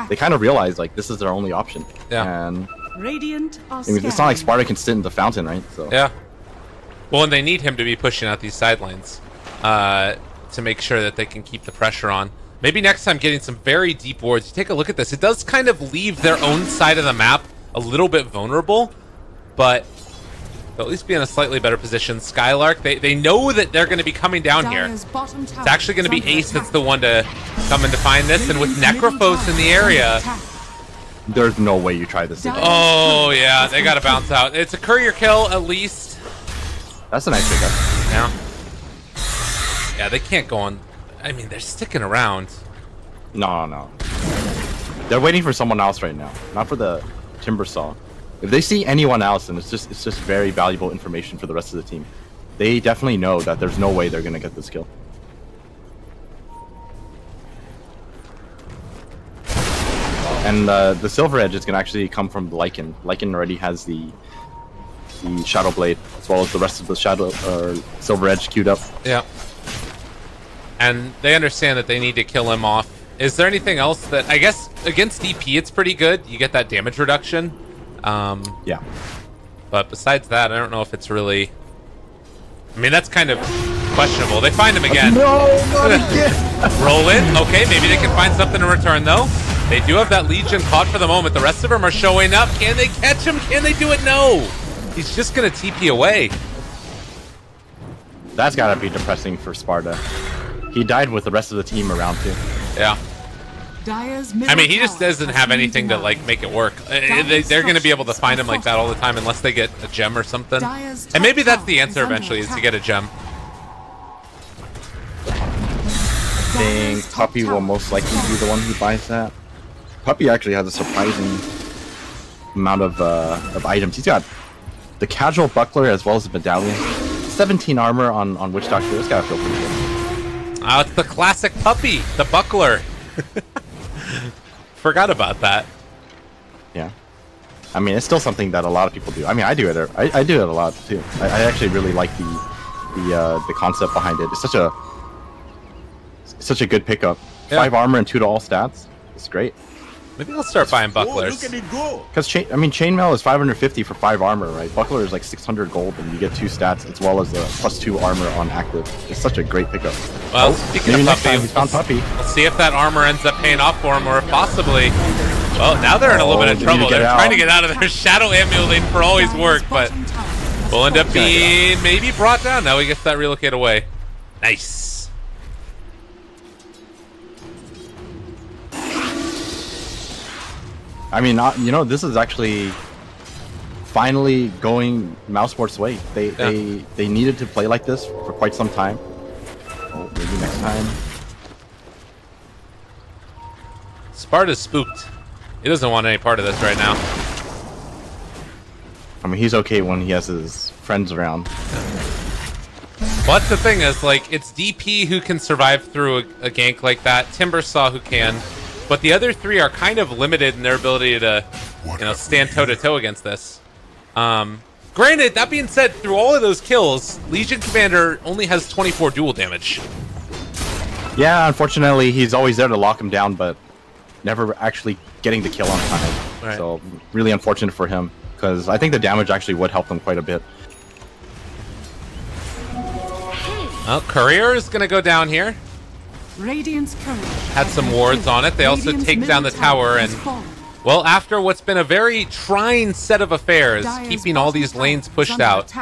they kind of realize like this is their only option. Yeah. And Radiant are I mean, it's not like Sparta can sit in the fountain, right? So yeah. Well, and they need him to be pushing out these sidelines to make sure that they can keep the pressure on. Maybe next time getting some very deep wards. You take a look at this. It does kind of leave their own side of the map a little bit vulnerable, but they'll at least be in a slightly better position. Skylark, they know that they're going to be coming down here. It's actually going to be Ace that's the one to come in to find this, and with Necrophos in the area... There's no way you try this again. Oh, yeah, they got to bounce out. It's a courier kill, at least. That's a nice pickup. Yeah. Yeah, they can't go on... I mean, they're sticking around. No. They're waiting for someone else right now, not for the Timbersaw. If they see anyone else, then it's just very valuable information for the rest of the team. They definitely know that there's no way they're gonna get this kill. And the Silver Edge is gonna actually come from Lycan. Lycan already has the Shadow Blade as well as the rest of the Silver Edge queued up. Yeah. And they understand that they need to kill him off. Is there anything else that... I guess against DP it's pretty good. You get that damage reduction. Yeah. But besides that, I don't know if it's really... I mean, that's kind of questionable. They find him again. No, not again. Roll in. Okay, maybe they can find something in return, though. They do have that Legion caught for the moment. The rest of them are showing up. Can they catch him? Can they do it? No. He's just going to TP away. That's got to be depressing for Sparta. He died with the rest of the team around, too. Yeah. I mean, he just doesn't have anything to, like, make it work. They're going to be able to find him like that all the time unless they get a gem or something. And maybe that's the answer eventually, is to get a gem. I think Puppy will most likely be the one who buys that. Puppy actually has a surprising amount of items. He's got the casual buckler as well as the medallion. 17 armor on Witch Doctor. This gotta feel pretty good. It's the classic Puppy, the buckler. Forgot about that. Yeah. I mean, it's still something that a lot of people do. I mean, I do it. I do it a lot too. I actually really like the concept behind it. It's such a good pickup. Yeah. 5 armor and 2 to all stats. It's great. Maybe I'll start buying bucklers. Because chainmail is 550 for 5 armor, right? Buckler is like 600 gold, and you get 2 stats as well as the +2 armor on active. It's such a great pickup. Well, speaking of Puppy, he's found Puppy. We'll see if that armor ends up paying off for him, or if possibly. Well, now they're in a little bit of trouble. They're trying to get out of their shadow amulet for always work, but will end up being maybe brought down. Now he gets that relocate away. Nice. I mean, you know, this is actually finally going mousesports' way. They needed to play like this for quite some time. Oh, maybe next time. Sparta's spooked. He doesn't want any part of this right now. I mean, he's okay when he has his friends around. But the thing is, like, it's DP who can survive through a gank like that. Timbersaw who can. But the other 3 are kind of limited in their ability to, you know, stand toe-to-toe against this. Granted, that being said, through all of those kills, Legion Commander only has 24 dual damage. Yeah, unfortunately, he's always there to lock him down, but never actually getting the kill on time. Right. So, really unfortunate for him, because I think the damage actually would help him quite a bit. Well, Courier is going to go down here. Radiant's courage had some wards on it. They also take down the tower, and well, after what's been a very trying set of affairs, keeping all these lanes pushed out,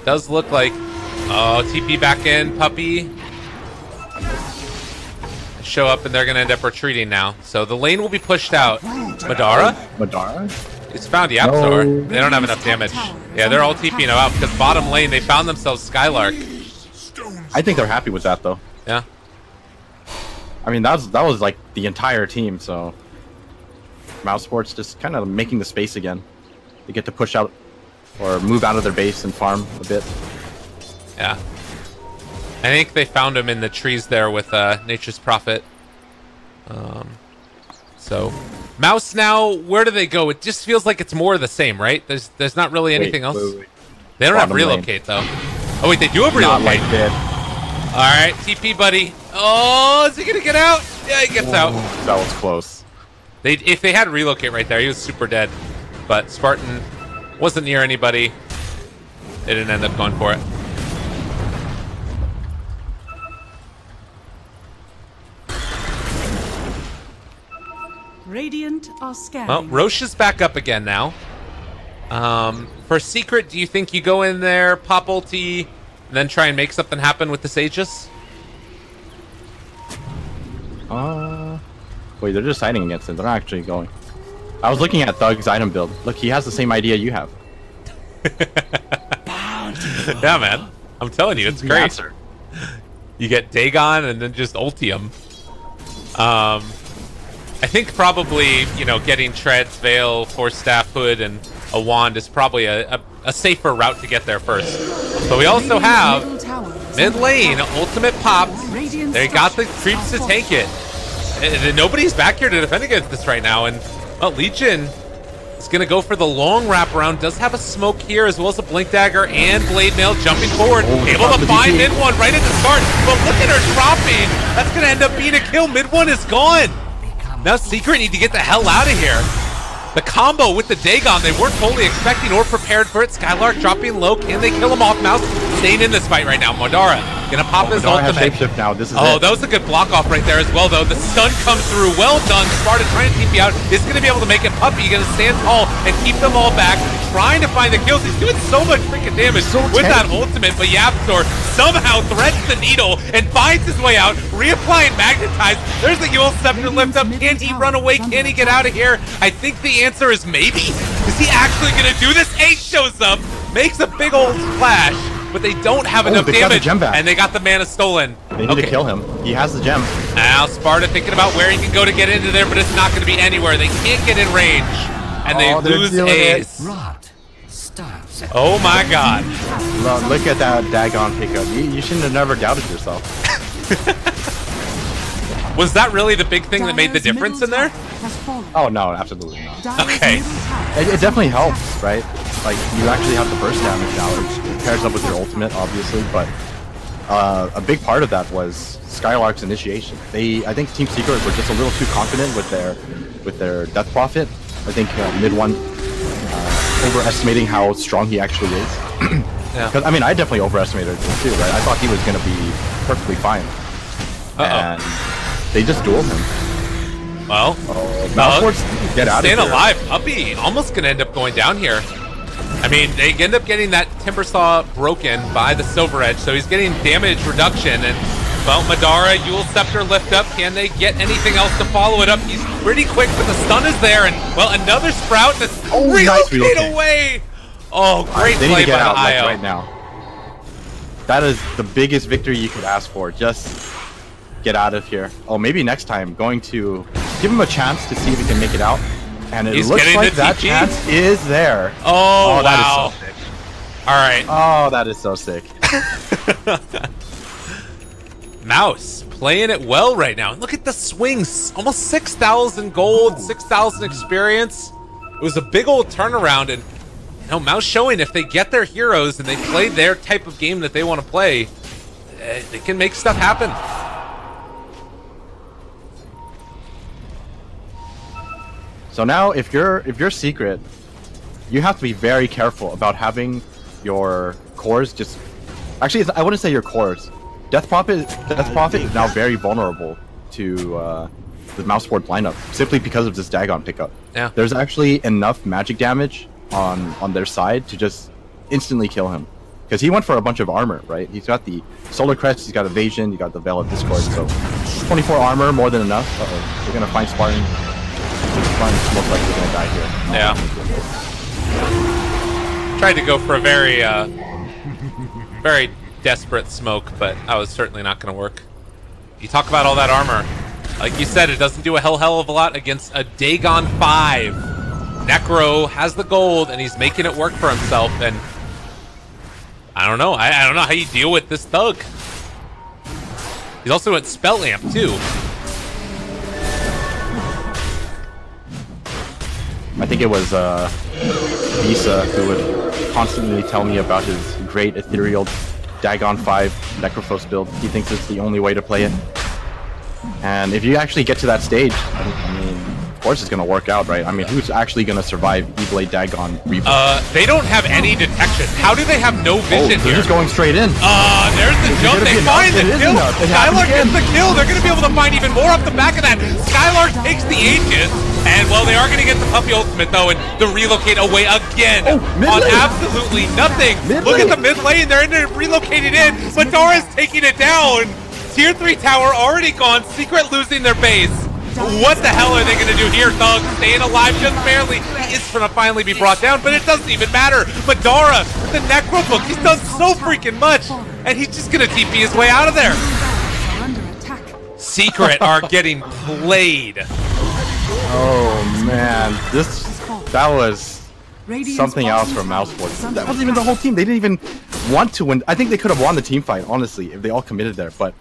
does look like, oh, TP back in, Puppy show up, and they're gonna end up retreating now. So the lane will be pushed out. Madara? It's found Yapzor. No. They don't have enough damage. Yeah, they're all TPing out because bottom lane they found themselves Skylark. I think they're happy with that though. Yeah. I mean, that was like the entire team, so mousesports just kind of making the space again. They get to push out or move out of their base and farm a bit. Yeah. I think they found him in the trees there with Nature's Prophet. So, Mouse now, where do they go? It just feels like it's more of the same, right? There's not really anything else. Wait. They don't have Bottom relocate, though. Oh wait, they do have Not relocate. like that. All right, TP, buddy. Oh, is he gonna get out? Yeah, he gets out. That was close. If they had relocate right there, he was super dead. But Spartan wasn't near anybody. They didn't end up going for it. Radiant are scanning. Well, Roche is back up again now. For Secret, do you think you go in there, pop ulti, and then try and make something happen with the Aegis? Wait, they're just fighting against it. They're not actually going. I was looking at Thug's item build. Look, he has the same idea you have. Yeah, man. I'm telling you, it's The great. answer. You get Dagon and then just ulti him. I think probably, you know, getting Treads, Veil, Force Staff, Hood, and a Wand is probably a safer route to get there first. But we also have mid lane, ultimate popped. They got the creeps to take it. And nobody's back here to defend against this right now. And, well, Legion is going to go for the long wraparound. Does have a smoke here as well as a Blink Dagger and Blade Mail jumping forward. Able to find mid one right at the start. But look at her dropping. That's going to end up being a kill. Mid one is gone. Now Secret need to get the hell out of here. The combo with the Dagon, they weren't totally expecting or prepared for it. Skylark dropping low. Can they kill him off? Mouse staying in this fight right now. Modara gonna pop his ultimate. Shapeshift now. This is Oh, it. that was a good block off right there as well, though. The stun comes through. Well done. Sparta trying to TP out. Is going to be able to make it Puppy. Going to stand tall and keep them all back. Trying to find the kills. He's doing so much freaking damage with that ultimate. But Yapstor somehow threads the needle and finds his way out. Reapplying Magnetize. There's the Yule Scepter lift up. Can he run away? Can he get out of here? I think the answer is maybe. Is he actually going to do this? Ace shows up. Makes a big old splash. But they don't have enough they got the damage, gem back. and they got the mana stolen. They need to kill him. He has the gem. Now Sparta thinking about where he can go to get into there, but it's not going to be anywhere. They can't get in range, and they lose Ace. Oh my God! Look at that Dagon pickup. You shouldn't have never doubted yourself. Was that really the big thing that made the difference in there? Oh no, absolutely not. Okay. It definitely helps, right? Like, you actually have the burst damage now, which pairs up with your ultimate, obviously, but a big part of that was Skylark's initiation. I think Team Secret were just a little too confident with their Death Prophet. I think mid one overestimating how strong he actually is. Yeah. Because I mean, I definitely overestimated him too, right? I thought he was going to be perfectly fine, and they just dueled him. Well, mousesports, get out of here. Staying alive, Puppy almost gonna end up going down here. I mean, they end up getting that Timber Saw broken by the Silver Edge, so he's getting damage reduction. And, well, Madara, Yule Scepter lift up. Can they get anything else to follow it up? He's pretty quick, but the stun is there. And, well, another Sprout that's relocate away. Oh, great they need play to get by out the IO. right now. That is the biggest victory you could ask for. Just get out of here. Oh, maybe next time going to give him a chance to see if he can make it out. And it looks like that chance is there. Oh, wow. That is so sick. All right. Oh, that is so sick. Mouse playing it well right now. Look at the swings. Almost 6,000 gold, 6,000 experience. It was a big old turnaround. And you know, Mouse showing if they get their heroes and they play their type of game that they want to play, they can make stuff happen. So now, if you're Secret, you have to be very careful about having your cores just. Actually, I wouldn't say your cores. Death Prophet is now very vulnerable to the Mousesport lineup simply because of this Dagon pickup. Yeah. There's actually enough magic damage on their side to just instantly kill him, because he went for a bunch of armor, right? He's got the Solar Crest, he's got Evasion, you got the Veil of Discord, so 24 armor, more than enough. They're gonna find Spartan. Spartan's most likely gonna die here. Yeah. Tried to go for a very, very desperate smoke, but that was certainly not going to work. You talk about all that armor. Like you said, it doesn't do a hell of a lot against a Dagon 5. Necro has the gold, and he's making it work for himself, and I don't know. I don't know how you deal with this Thug. He's also at Spell Lamp, too. I think it was Visa who would constantly tell me about his great ethereal Dagon 5 Necrophos build. He thinks it's the only way to play it. And if you actually get to that stage, I mean, of course it's going to work out, right? I mean, who's actually going to survive E-Blade Dagon Reaper? They don't have any detection. How do they have no vision they're here? just going straight in. There's the jump. They find the kill. Skylar gets the kill. They're going to be able to find even more off the back of that. Skylar takes the Aegis. And, well, they are going to get the Puppy Ultimate, though, and the relocate away again on absolutely nothing. Look at the mid lane. They're relocated in. Madara's taking it down. Tier 3 tower already gone. Secret losing their base. What the hell are they going to do here, Thug? Staying alive just barely. He is going to finally be brought down, but it doesn't even matter. Madara, the Necrobook, he's done so freaking much, and he's just going to TP his way out of there. Secret are getting played. Oh man, that was something else from mousesports. That wasn't even the whole team. They didn't even want to win. I think they could have won the team fight, honestly, if they all committed there. But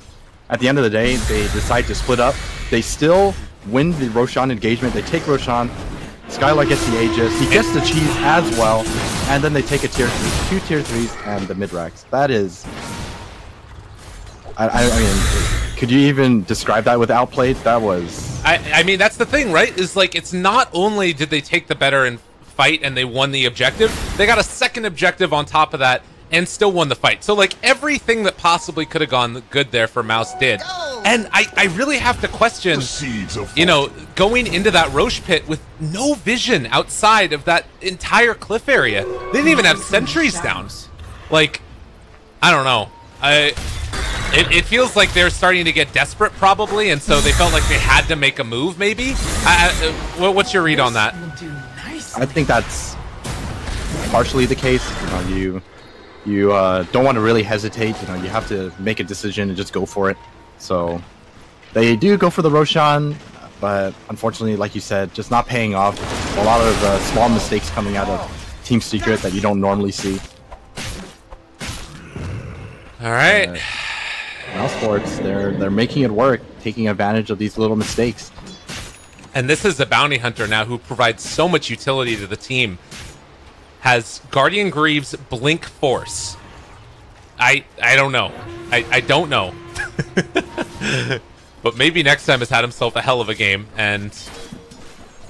at the end of the day, they decide to split up. They still win the Roshan engagement. They take Roshan. Skylar gets the Aegis. He gets the cheese as well. And then they take a tier 3, 2 tier 3s, and the mid-racks. That is... I mean, could you even describe that with outplayed? That was... I mean, that's the thing, right? Is like, it's not only did they take the better and fight and they won the objective, they got a second objective on top of that and still won the fight. So, like, everything that possibly could have gone good there for Mouse did. And I really have to question, you know, going into that Roche pit with no vision outside of that entire cliff area. They didn't even have sentries down. Like, I don't know. It feels like they're starting to get desperate, probably, and so they felt like they had to make a move, maybe? What's your read on that? I think that's partially the case. You know, you don't want to really hesitate. You know, you have to make a decision and just go for it. So they do go for the Roshan, but unfortunately, like you said, just not paying off. A lot of small mistakes coming out of Team Secret that you don't normally see. All right. mousesports, they're making it work, taking advantage of these little mistakes. And this is a bounty hunter now who provides so much utility to the team. Has Guardian Greaves Blink Force. I don't know. I don't know. But maybe next time has had himself a hell of a game, and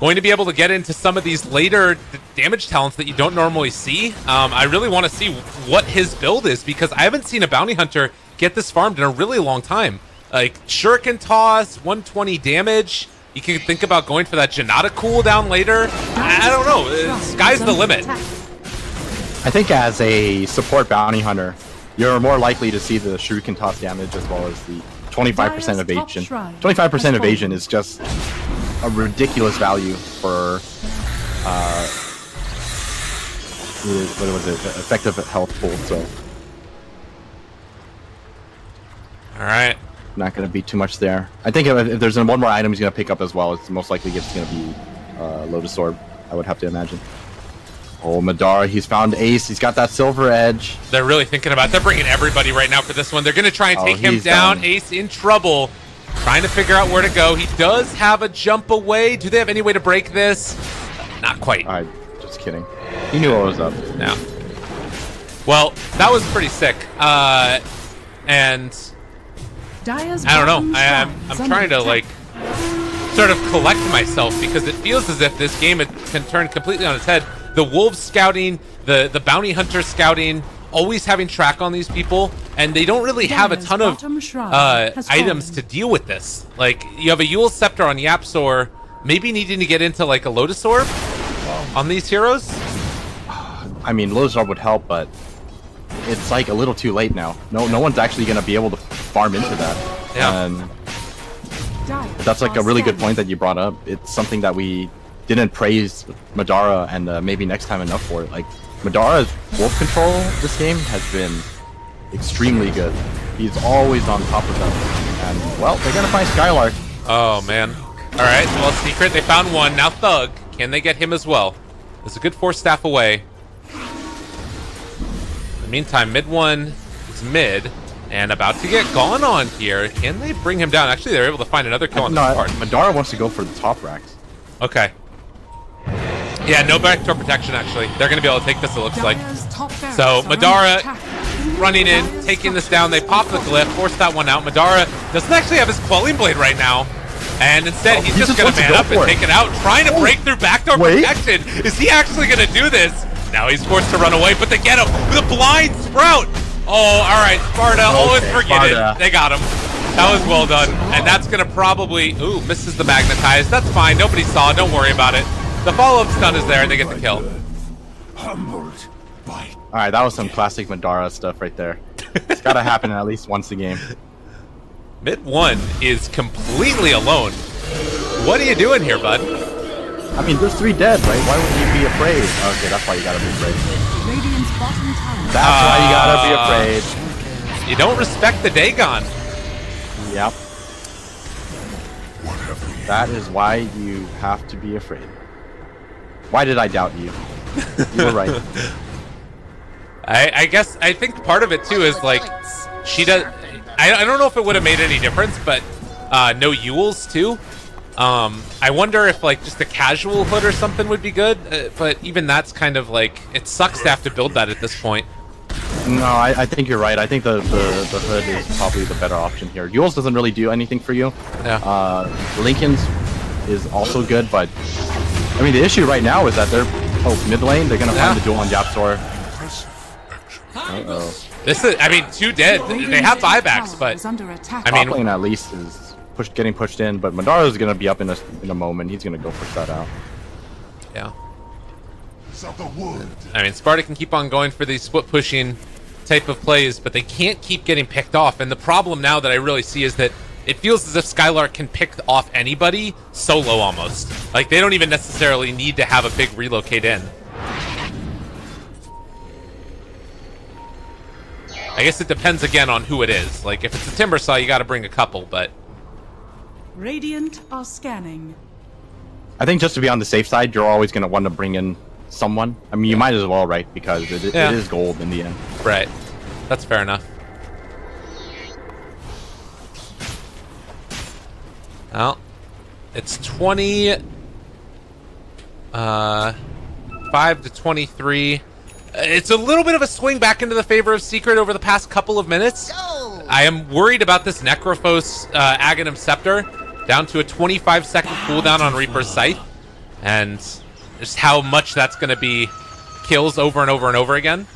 going to be able to get into some of these later damage talents that you don't normally see. I really want to see what his build is, because I haven't seen a bounty hunter get this farmed in a really long time. Like, Shuriken Toss, 120 damage. You can think about going for that Janata cooldown later. I don't know. Sky's the limit. I think as a support bounty hunter, you're more likely to see the Shuriken Toss damage as well as the 25% evasion. 25% evasion is just a ridiculous value for what was it? Effective health pool. So, all right, not going to be too much there. I think if there's one more item he's going to pick up as well, it's most likely just going to be Lotus Orb. I would have to imagine. Oh, Madara, he's found Ace. He's got that silver edge. They're really thinking about it. They're bringing everybody right now for this one. They're going to try and take him down. Done. Ace in trouble. Trying to figure out where to go. He does have a jump away. Do they have any way to break this? Not quite. Just kidding. He knew what was up. Yeah. Well, that was pretty sick. And I don't know. I'm trying to, like, sort of collect myself, because it feels as if this game can turn completely on its head. The Wolves scouting, the Bounty Hunter scouting, always having track on these people, and they don't really have a ton of items to deal with this. Like, you have a Yule Scepter on Yapsor, maybe needing to get into, like, a Lotus Orb on these heroes? I mean, Lotus Orb would help, but it's, like, a little too late now. No one's actually going to be able to farm into that. Yeah. That's, like, a really good point that you brought up. It's something that we didn't praise Madara, and maybe next time enough for it. Like, Madara's wolf control this game has been extremely good. He's always on top of them. And, well, they're going to find Skylark. Oh, man. All right, well, Secret, they found one. Now Thug. Can they get him as well? There's a good 4 staff away. In the meantime, mid one is mid, and about to get gone on here. Can they bring him down? Actually, they're able to find another kill on this part. Madara wants to go for the top racks. Okay. Yeah, no backdoor protection, actually. They're going to be able to take this, it looks like. So, Madara running in, taking this down. They pop the glyph, force that one out. Madara doesn't actually have his Quelling Blade right now. And instead, he's just going to man up and take it out, trying to break through backdoor protection. Is he actually going to do this? Now he's forced to run away, but they get him with a blind sprout. Oh, all right, Sparta, always forget it. They got him. That was well done. And that's going to probably, ooh, misses the magnetize. That's fine, nobody saw, don't worry about it. The follow-up stun is there, and they get the kill. All right, that was some classic Madara stuff right there. It's got to happen at least once a game. Mid 1 is completely alone. What are you doing here, bud? I mean, there's 3 dead, right? Why would you be afraid? Okay, that's why you gotta be afraid. That's why you gotta be afraid. You don't respect the Dagon. Yep. That is why you have to be afraid. Why did I doubt you? You were right. I guess, I think part of it too is like, she does, I don't know if it would have made any difference, but no Yules too. I wonder if like just a casual hood or something would be good, but even that's kind of like, it sucks to have to build that at this point. No, I think you're right. I think the hood is probably the better option here. Yules doesn't really do anything for you. Yeah. Lincoln's is also good, but I mean the issue right now is that they're mid lane. They're gonna find the duel on Yapsor. Uh-oh. This is, I mean, 2 dead. They have buybacks, but I mean, top lane at least is getting pushed in, but Madara is gonna be up in a moment. He's gonna go push that out. Yeah. I mean, Sparta can keep on going for these split pushing type of plays, but they can't keep getting picked off. And the problem now that I really see is that it feels as if Skylark can pick off anybody solo almost. Like they don't even necessarily need to have a big relocate in. I guess it depends again on who it is. Like if it's a Timbersaw, you got to bring a couple, but Radiant are scanning. I think just to be on the safe side, you're always going to want to bring in someone. I mean, you might as well, right? Because it is gold in the end. Right. That's fair enough. Well, it's 5 to 23. It's a little bit of a swing back into the favor of Secret over the past couple of minutes. I am worried about this Necrophos Aghanim Scepter down to a 25-second cooldown on Reaper's Scythe, and just how much that's going to be kills over and over and over again.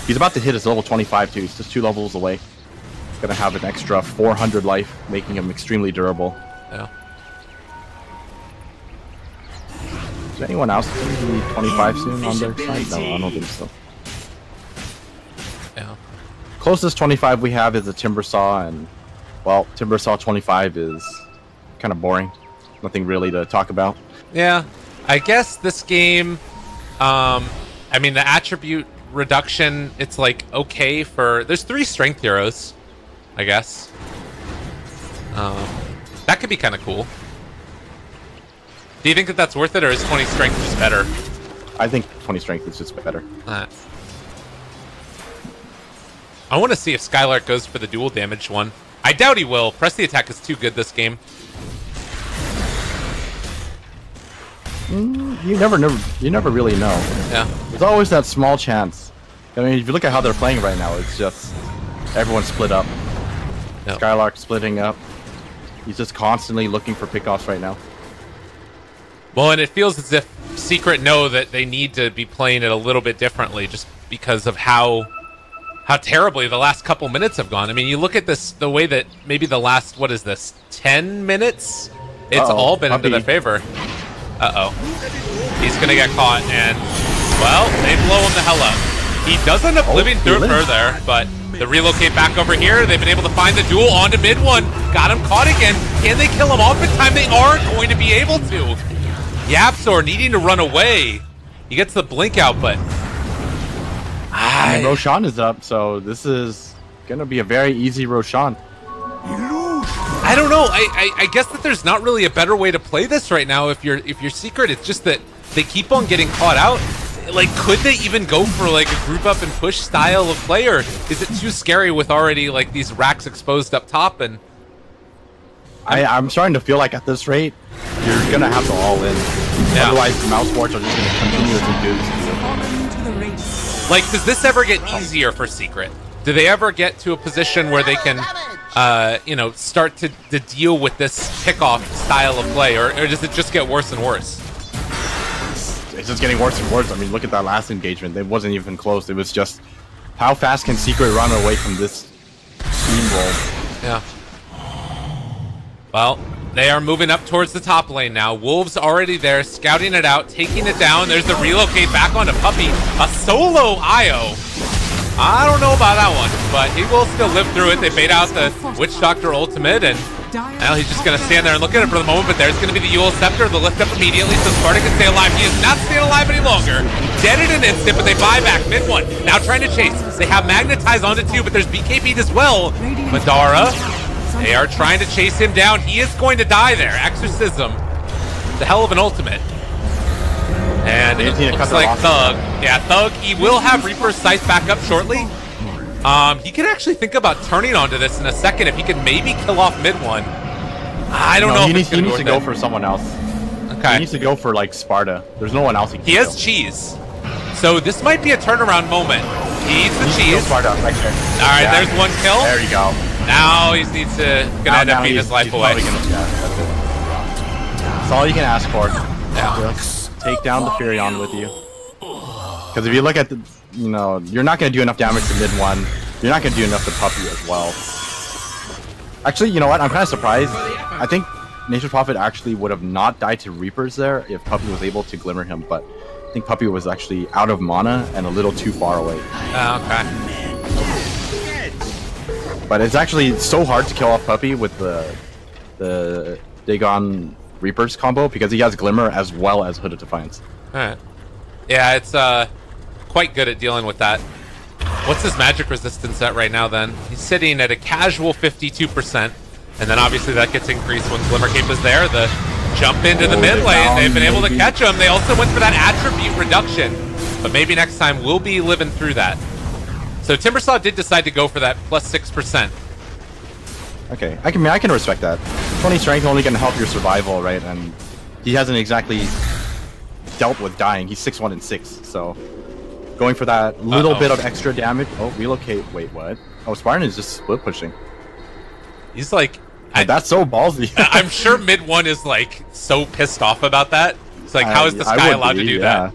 He's about to hit his level 25 too. He's just 2 levels away. He's going to have an extra 400 life, making him extremely durable. Yeah. Is anyone else going to be 25 soon on their side? No, I don't think so. Yeah. Closest 25 we have is a Timbersaw, and well, Timbersaw 25 is kind of boring. Nothing really to talk about. Yeah, I guess this game, I mean, the attribute reduction, it's like okay for, there's 3 strength heroes, I guess. That could be kind of cool. Do you think that that's worth it, or is 20 strength just better? I think 20 strength is just better. I want to see if Skylark goes for the dual damage one. I doubt he will. Press the attack is too good this game. You never really know. Yeah. There's always that small chance. I mean, if you look at how they're playing right now, it's just everyone's split up. Yep. Skylark splitting up. He's just constantly looking for pickoffs right now. Well, and it feels as if Secret know that they need to be playing it a little bit differently just because of how terribly the last couple minutes have gone. I mean, you look at this, the way that maybe the last, what is this, 10 minutes? It's all been into their favor. Uh-oh. He's going to get caught, and, well, they blow him the hell up. He does end up living through her there, but the relocate back over here, they've been able to find the duel onto mid 1. Got him caught again. Can they kill him off in time? They aren't going to be able to. Yapsor needing to run away. He gets the blink out, but and Roshan is up, so this is gonna be a very easy Roshan. I don't know. I guess that there's not really a better way to play this right now. If you're Secret, it's just that they keep on getting caught out. Like, could they even go for like a group up and push style of play, or is it too scary with already like these racks exposed up top? And I'm starting to feel like at this rate, you're gonna have to all in. Yeah. Otherwise, the mousesports are just gonna continue to do this. Like, does this ever get easier for Secret? Do they ever get to a position where they can, you know, start to deal with this pickoff style of play, or does it just get worse and worse? It's just getting worse and worse. I mean, look at that last engagement. It wasn't even close. It was just, how fast can Secret run away from this steamroll? Yeah. Well, they are moving up towards the top lane now. Wolves already there, scouting it out, taking it down. There's the relocate back onto Puppey. A solo IO. I don't know about that one, but he will still live through it. They bait out the Witch Doctor ultimate, and now he's just going to stand there and look at it for the moment, but there's going to be the Yule Scepter. The lift up immediately, so Sparta can stay alive. He is not staying alive any longer. Dead in an instant, but they buy back mid one. Now trying to chase. They have Magnetize onto two, but there's BKB as well. Madara, they are trying to chase him down. He is going to die there. Exorcism. The hell of an ultimate. And it looks like Thug. Yeah, Thug, he will have Reaper's Sight back up shortly. He can actually think about turning onto this in a second if he can maybe kill off mid one. I don't know. He needs to go for someone else. Okay. He needs to go for like Sparta. There's no one else he can He has cheese. So this might be a turnaround moment. He eats the cheese. Sparta right there. All right, there's one kill. There you go. Now he needs to end up beating his life away. That's all you can ask for. Yeah. Just take down the Furion with you. Because if you look at the, you know, you're not going to do enough damage to mid one. You're not going to do enough to Puppey as well. Actually, you know what? I'm kind of surprised. I think Nature's Prophet actually would have not died to Reapers there if Puppey was able to glimmer him, but I think Puppey was actually out of mana and a little too far away. Okay. But it's actually so hard to kill off Puppey with the Dagon Reapers combo because he has Glimmer as well as Hood of Defiance. Alright. Yeah, it's quite good at dealing with that. What's his magic resistance at right now then? He's sitting at a casual 52%. And then obviously that gets increased when Glimmer Cape is there. The jump into the mid lane, they've been able to catch him. They also went for that attribute reduction. But maybe next time we'll be living through that. So Timbersaw did decide to go for that plus 6%. Okay, I can respect that. 20 strength only can help your survival, right? And he hasn't exactly dealt with dying. He's 6-1 and 6, so going for that little bit of extra damage. Oh, relocate. Wait, what? Oh, Spartan is just split pushing. He's like, that's so ballsy. I'm sure mid one is like so pissed off about that. It's like, how is this guy allowed to do that?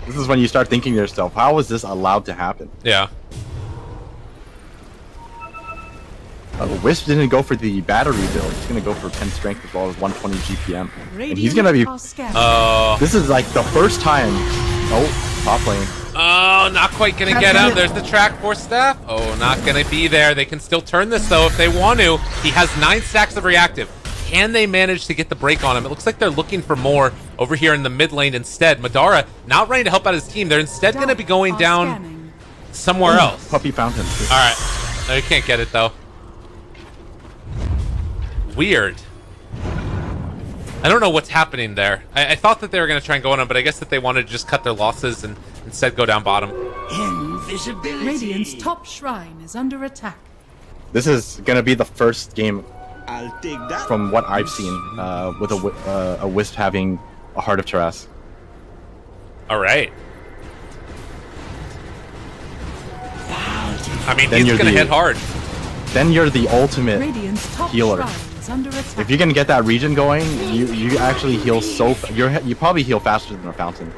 This is when you start thinking to yourself, how is this allowed to happen? Yeah. Wisp didn't go for the battery build. He's gonna go for 10 strength as well as 120 GPM. And he's gonna be. This is like the first time. Oh, top lane. Oh, not quite gonna get him. There's the track force staff. Oh, not gonna be there. They can still turn this though if they want to. He has 9 stacks of reactive. Can they manage to get the break on him? It looks like they're looking for more over here in the mid lane instead. Madara not ready to help out his team. They're instead gonna be going down somewhere else. Puppey fountain. All right. No, you can't get it though. Weird. I don't know what's happening there. I thought that they were going to try and go on him, but I guess that they wanted to just cut their losses and instead go down bottom. Invisibility. Radiant's top shrine is under attack. This is going to be the first game I'll take that. from what I've seen with a Wisp having a Heart of Taras. All right. I mean, he's going to hit hard. Then you're the ultimate healer. If you can get that region going, you actually heal so. You probably heal faster than a fountain.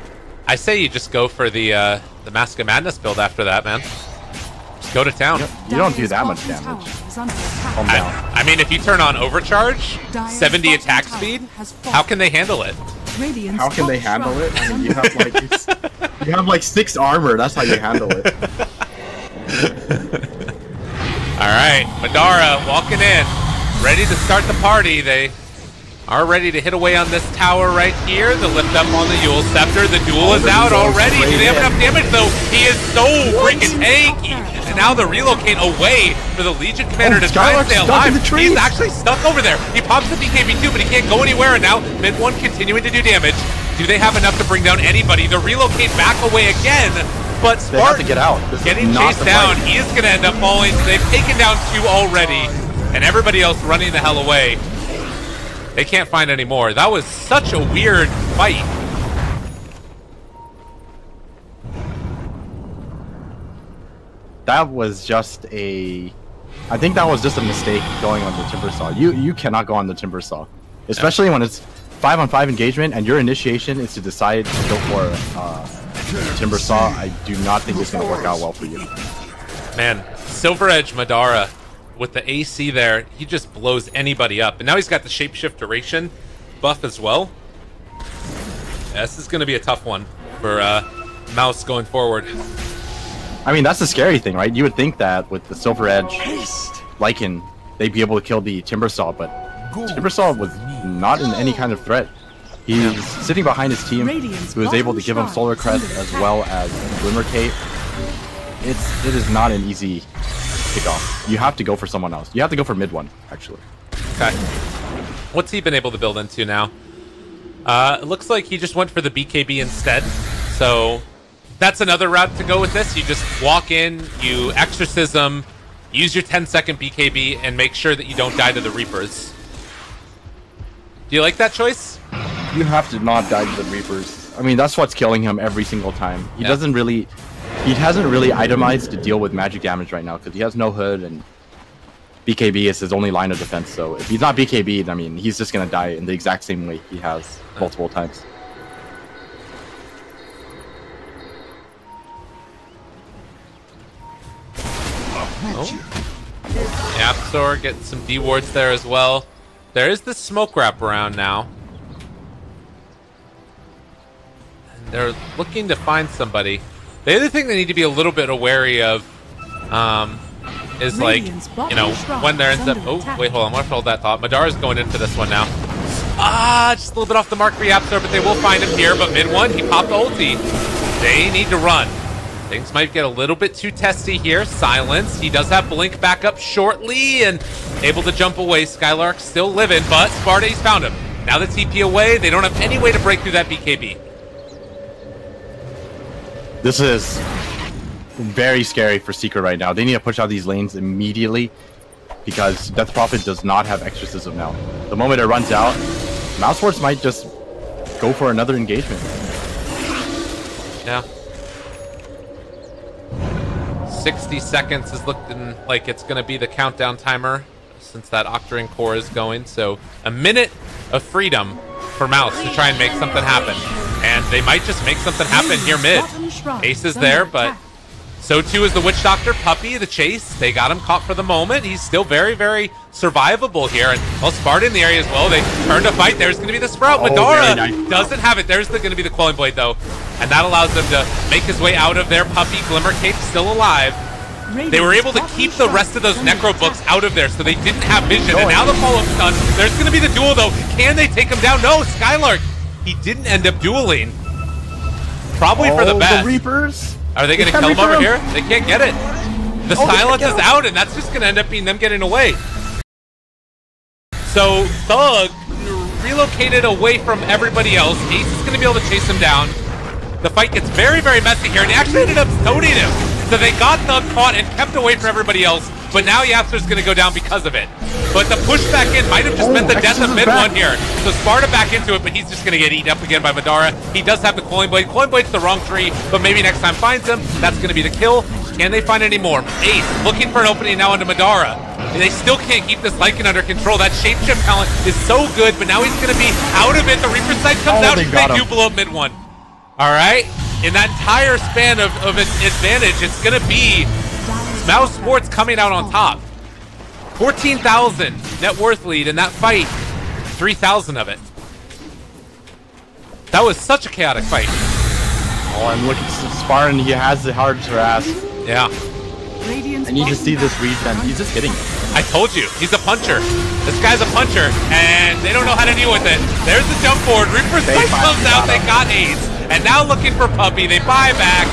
I say you just go for the Mask of Madness build after that, man. Just go to town. You don't do that much damage. Calm down. I mean, if you turn on overcharge, 70 attack speed, how can they handle it? How can they handle it? I mean, you have like 6 armor. That's how you handle it. All right, Madara walking in, ready to start the party. They are ready to hit away on this tower right here. The lift up on the Yule Scepter. The duel is out already. Do they have enough damage though? He is so freaking tanky. And now the relocate away for the Legion Commander to try and stay alive. He's actually stuck over there. He pops the BKB too, but he can't go anywhere. And now mid one continuing to do damage. Do they have enough to bring down anybody? The relocate back away again. But Spartan getting chased down, he is going to end up falling. So they've taken down 2 already, and everybody else running the hell away. They can't find any more. That was such a weird fight. that was just a... I think that was just a mistake going on the Timbersaw. You cannot go on the Timbersaw. Especially when it's 5-on-5 engagement and your initiation is to decide to go for Timbersaw. I do not think it's going to work out well for you. Man, Silver Edge Madara with the AC there, he just blows anybody up. And now he's got the shapeshift duration buff as well. Yeah, this is going to be a tough one for Mouz going forward. I mean, that's the scary thing, right? You would think that with the Silver Edge Lycan, they'd be able to kill the Timbersaw, but Timbersaw was not in any kind of threat. He's sitting behind his team, who is able to give him Solar Crest as well as Glimmer Cape. It is not an easy kickoff. You have to go for someone else. You have to go for mid one, actually. Okay. What's he been able to build into now? It looks like he just went for the BKB instead. So that's another route to go with this. You just walk in, you Exorcism, use your 10-second BKB, and make sure that you don't die to the Reapers. Do you like that choice? You have to not die to the Reapers. I mean, that's what's killing him every single time. He hasn't really itemized to deal with magic damage right now because he has no hood and BKB is his only line of defense. So if he's not BKB'd, I mean, he's just gonna die in the exact same way he has multiple times. Oh. Yapsor getting some D wards there as well. There is the smoke wrap around now. And they're looking to find somebody. The other thing they need to be a little bit wary of is, like, you know, when there ends up... Oh, wait, hold on. I'm going to hold that thought. Madara's going in for this one now. Just a little bit off the mark for Yapsor, but they will find him here. But mid one, he popped the ulti. They need to run. Things might get a little bit too testy here. Silence. He does have Blink back up shortly and able to jump away. Skylark still living, but Sparta's found him. Now the TP away. They don't have any way to break through that BKB. This is very scary for Secret right now. They need to push out these lanes immediately because Death Prophet does not have Exorcism now. The moment it runs out, mousesports might just go for another engagement. Yeah. 60 seconds is looking like it's going to be the countdown timer since that Octarine core is going. So a minute of freedom for Mouz to try and make something happen. And they might just make something happen here mid. Ace is there, but so too is the Witch Doctor. Puppy, the chase. They got him caught for the moment. He's still very, very survivable here. And well, Sparta in the area as well. They turn to fight. There's going to be the Sprout. Madara doesn't have it. There's going to be the Quelling Blade, though. And that allows them to make his way out of there. Puppy, Glimmer Cape still alive. They were able to keep the rest of those Necro books out of there, so they didn't have vision. And now the follow-up's done. There's going to be the duel, though. Can they take him down? No, Skylark. He didn't end up dueling. Probably for the best. The Reapers. Are they going to kill him over here? They can't get it. The silence is out, and that's just going to end up being them getting away. So Thug relocated away from everybody else. Ace is going to be able to chase him down. The fight gets very, very messy here, and he actually ended up stoning him. So they got Thug caught and kept away from everybody else, but now Yapsor's going to go down because of it. But the push back in might have just meant the death of mid one here. So Sparta back into it, but he's just going to get eaten up again by Madara. He does have the Quelling Blade. Quelling Blade's the wrong tree, but maybe next time finds him. That's going to be the kill. Can they find any more? Ace looking for an opening now onto Madara. They still can't keep this Lycan under control. That shapeshift talent is so good, but now he's going to be out of it. The Reaper side comes out, and they do blow up mid one. All right, in that entire span of an advantage, it's going to be mousesports coming out on top. 14,000 net worth lead in that fight, 3,000 of it. That was such a chaotic fight. Oh, I'm looking at Spartan. He has the hard harass. Yeah. And you just see this regen. He's just hitting it. I told you, he's a puncher. This guy's a puncher, and they don't know how to deal with it. There's the jump forward. Reaper's Sight comes out. They got Ace. And now looking for Puppy. They buy back.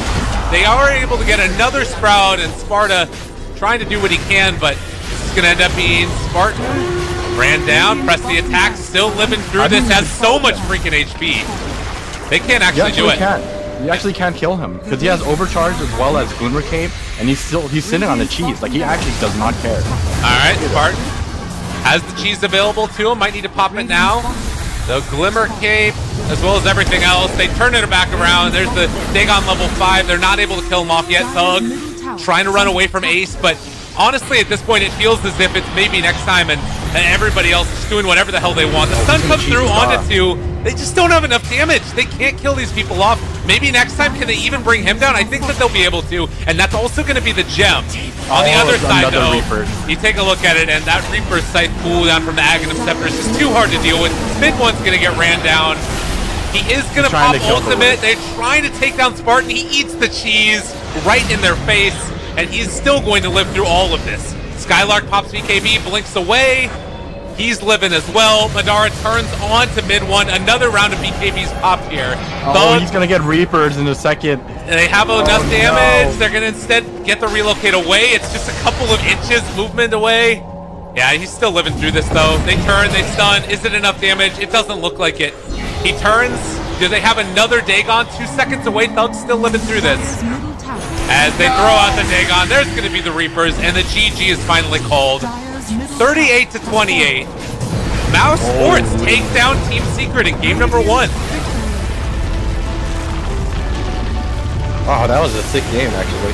They are able to get another Sprout, and Sparta trying to do what he can, but this is going to end up being Spartan. Ran down, pressed the attack, still living through this, has so much freaking HP. They can't actually do it. You actually can't kill him, because he has Overcharge as well as Glimmer Cape, and he's sitting on the cheese. Like, he actually does not care. Alright, Spartan has the cheese available to him. Might need to pop it now. The Glimmer Cape, as well as everything else. They turn it back around. There's the Dagon level 5. They're not able to kill him off yet. Thug trying to run away from Ace, but honestly, at this point, it feels as if it's maybe next time, and everybody else is doing whatever the hell they want. The stun comes through onto 2. They just don't have enough damage. They can't kill these people off. Maybe next time, can they even bring him down? I think that they'll be able to, and that's also going to be the gem. On the other side, though, you take a look at it, and that Reaper's Scythe cooldown from the Aghanim Scepter is just too hard to deal with. Mid one's going to get ran down. He is going to pop ultimate. They're trying to take down Spartan. He eats the cheese right in their face, and he's still going to live through all of this. Skylark pops BKB, blinks away. He's living as well. Madara turns on to mid one. Another round of BKBs popped here. He's going to get Reapers in a second. They have enough damage. They're going to instead get the relocate away. It's just a couple of inches movement away. Yeah, he's still living through this, though. They turn, they stun. Is it enough damage? It doesn't look like it. He turns. Do they have another Dagon? 2 seconds away. Thug's still living through this. As they throw out the Dagon, there's going to be the Reapers, and the GG is finally called. 38 to 28. mousesports take down Team Secret in game number 1. Oh, that was a sick game, actually.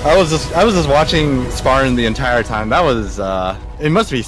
I was just watching Spartan the entire time. That was it must be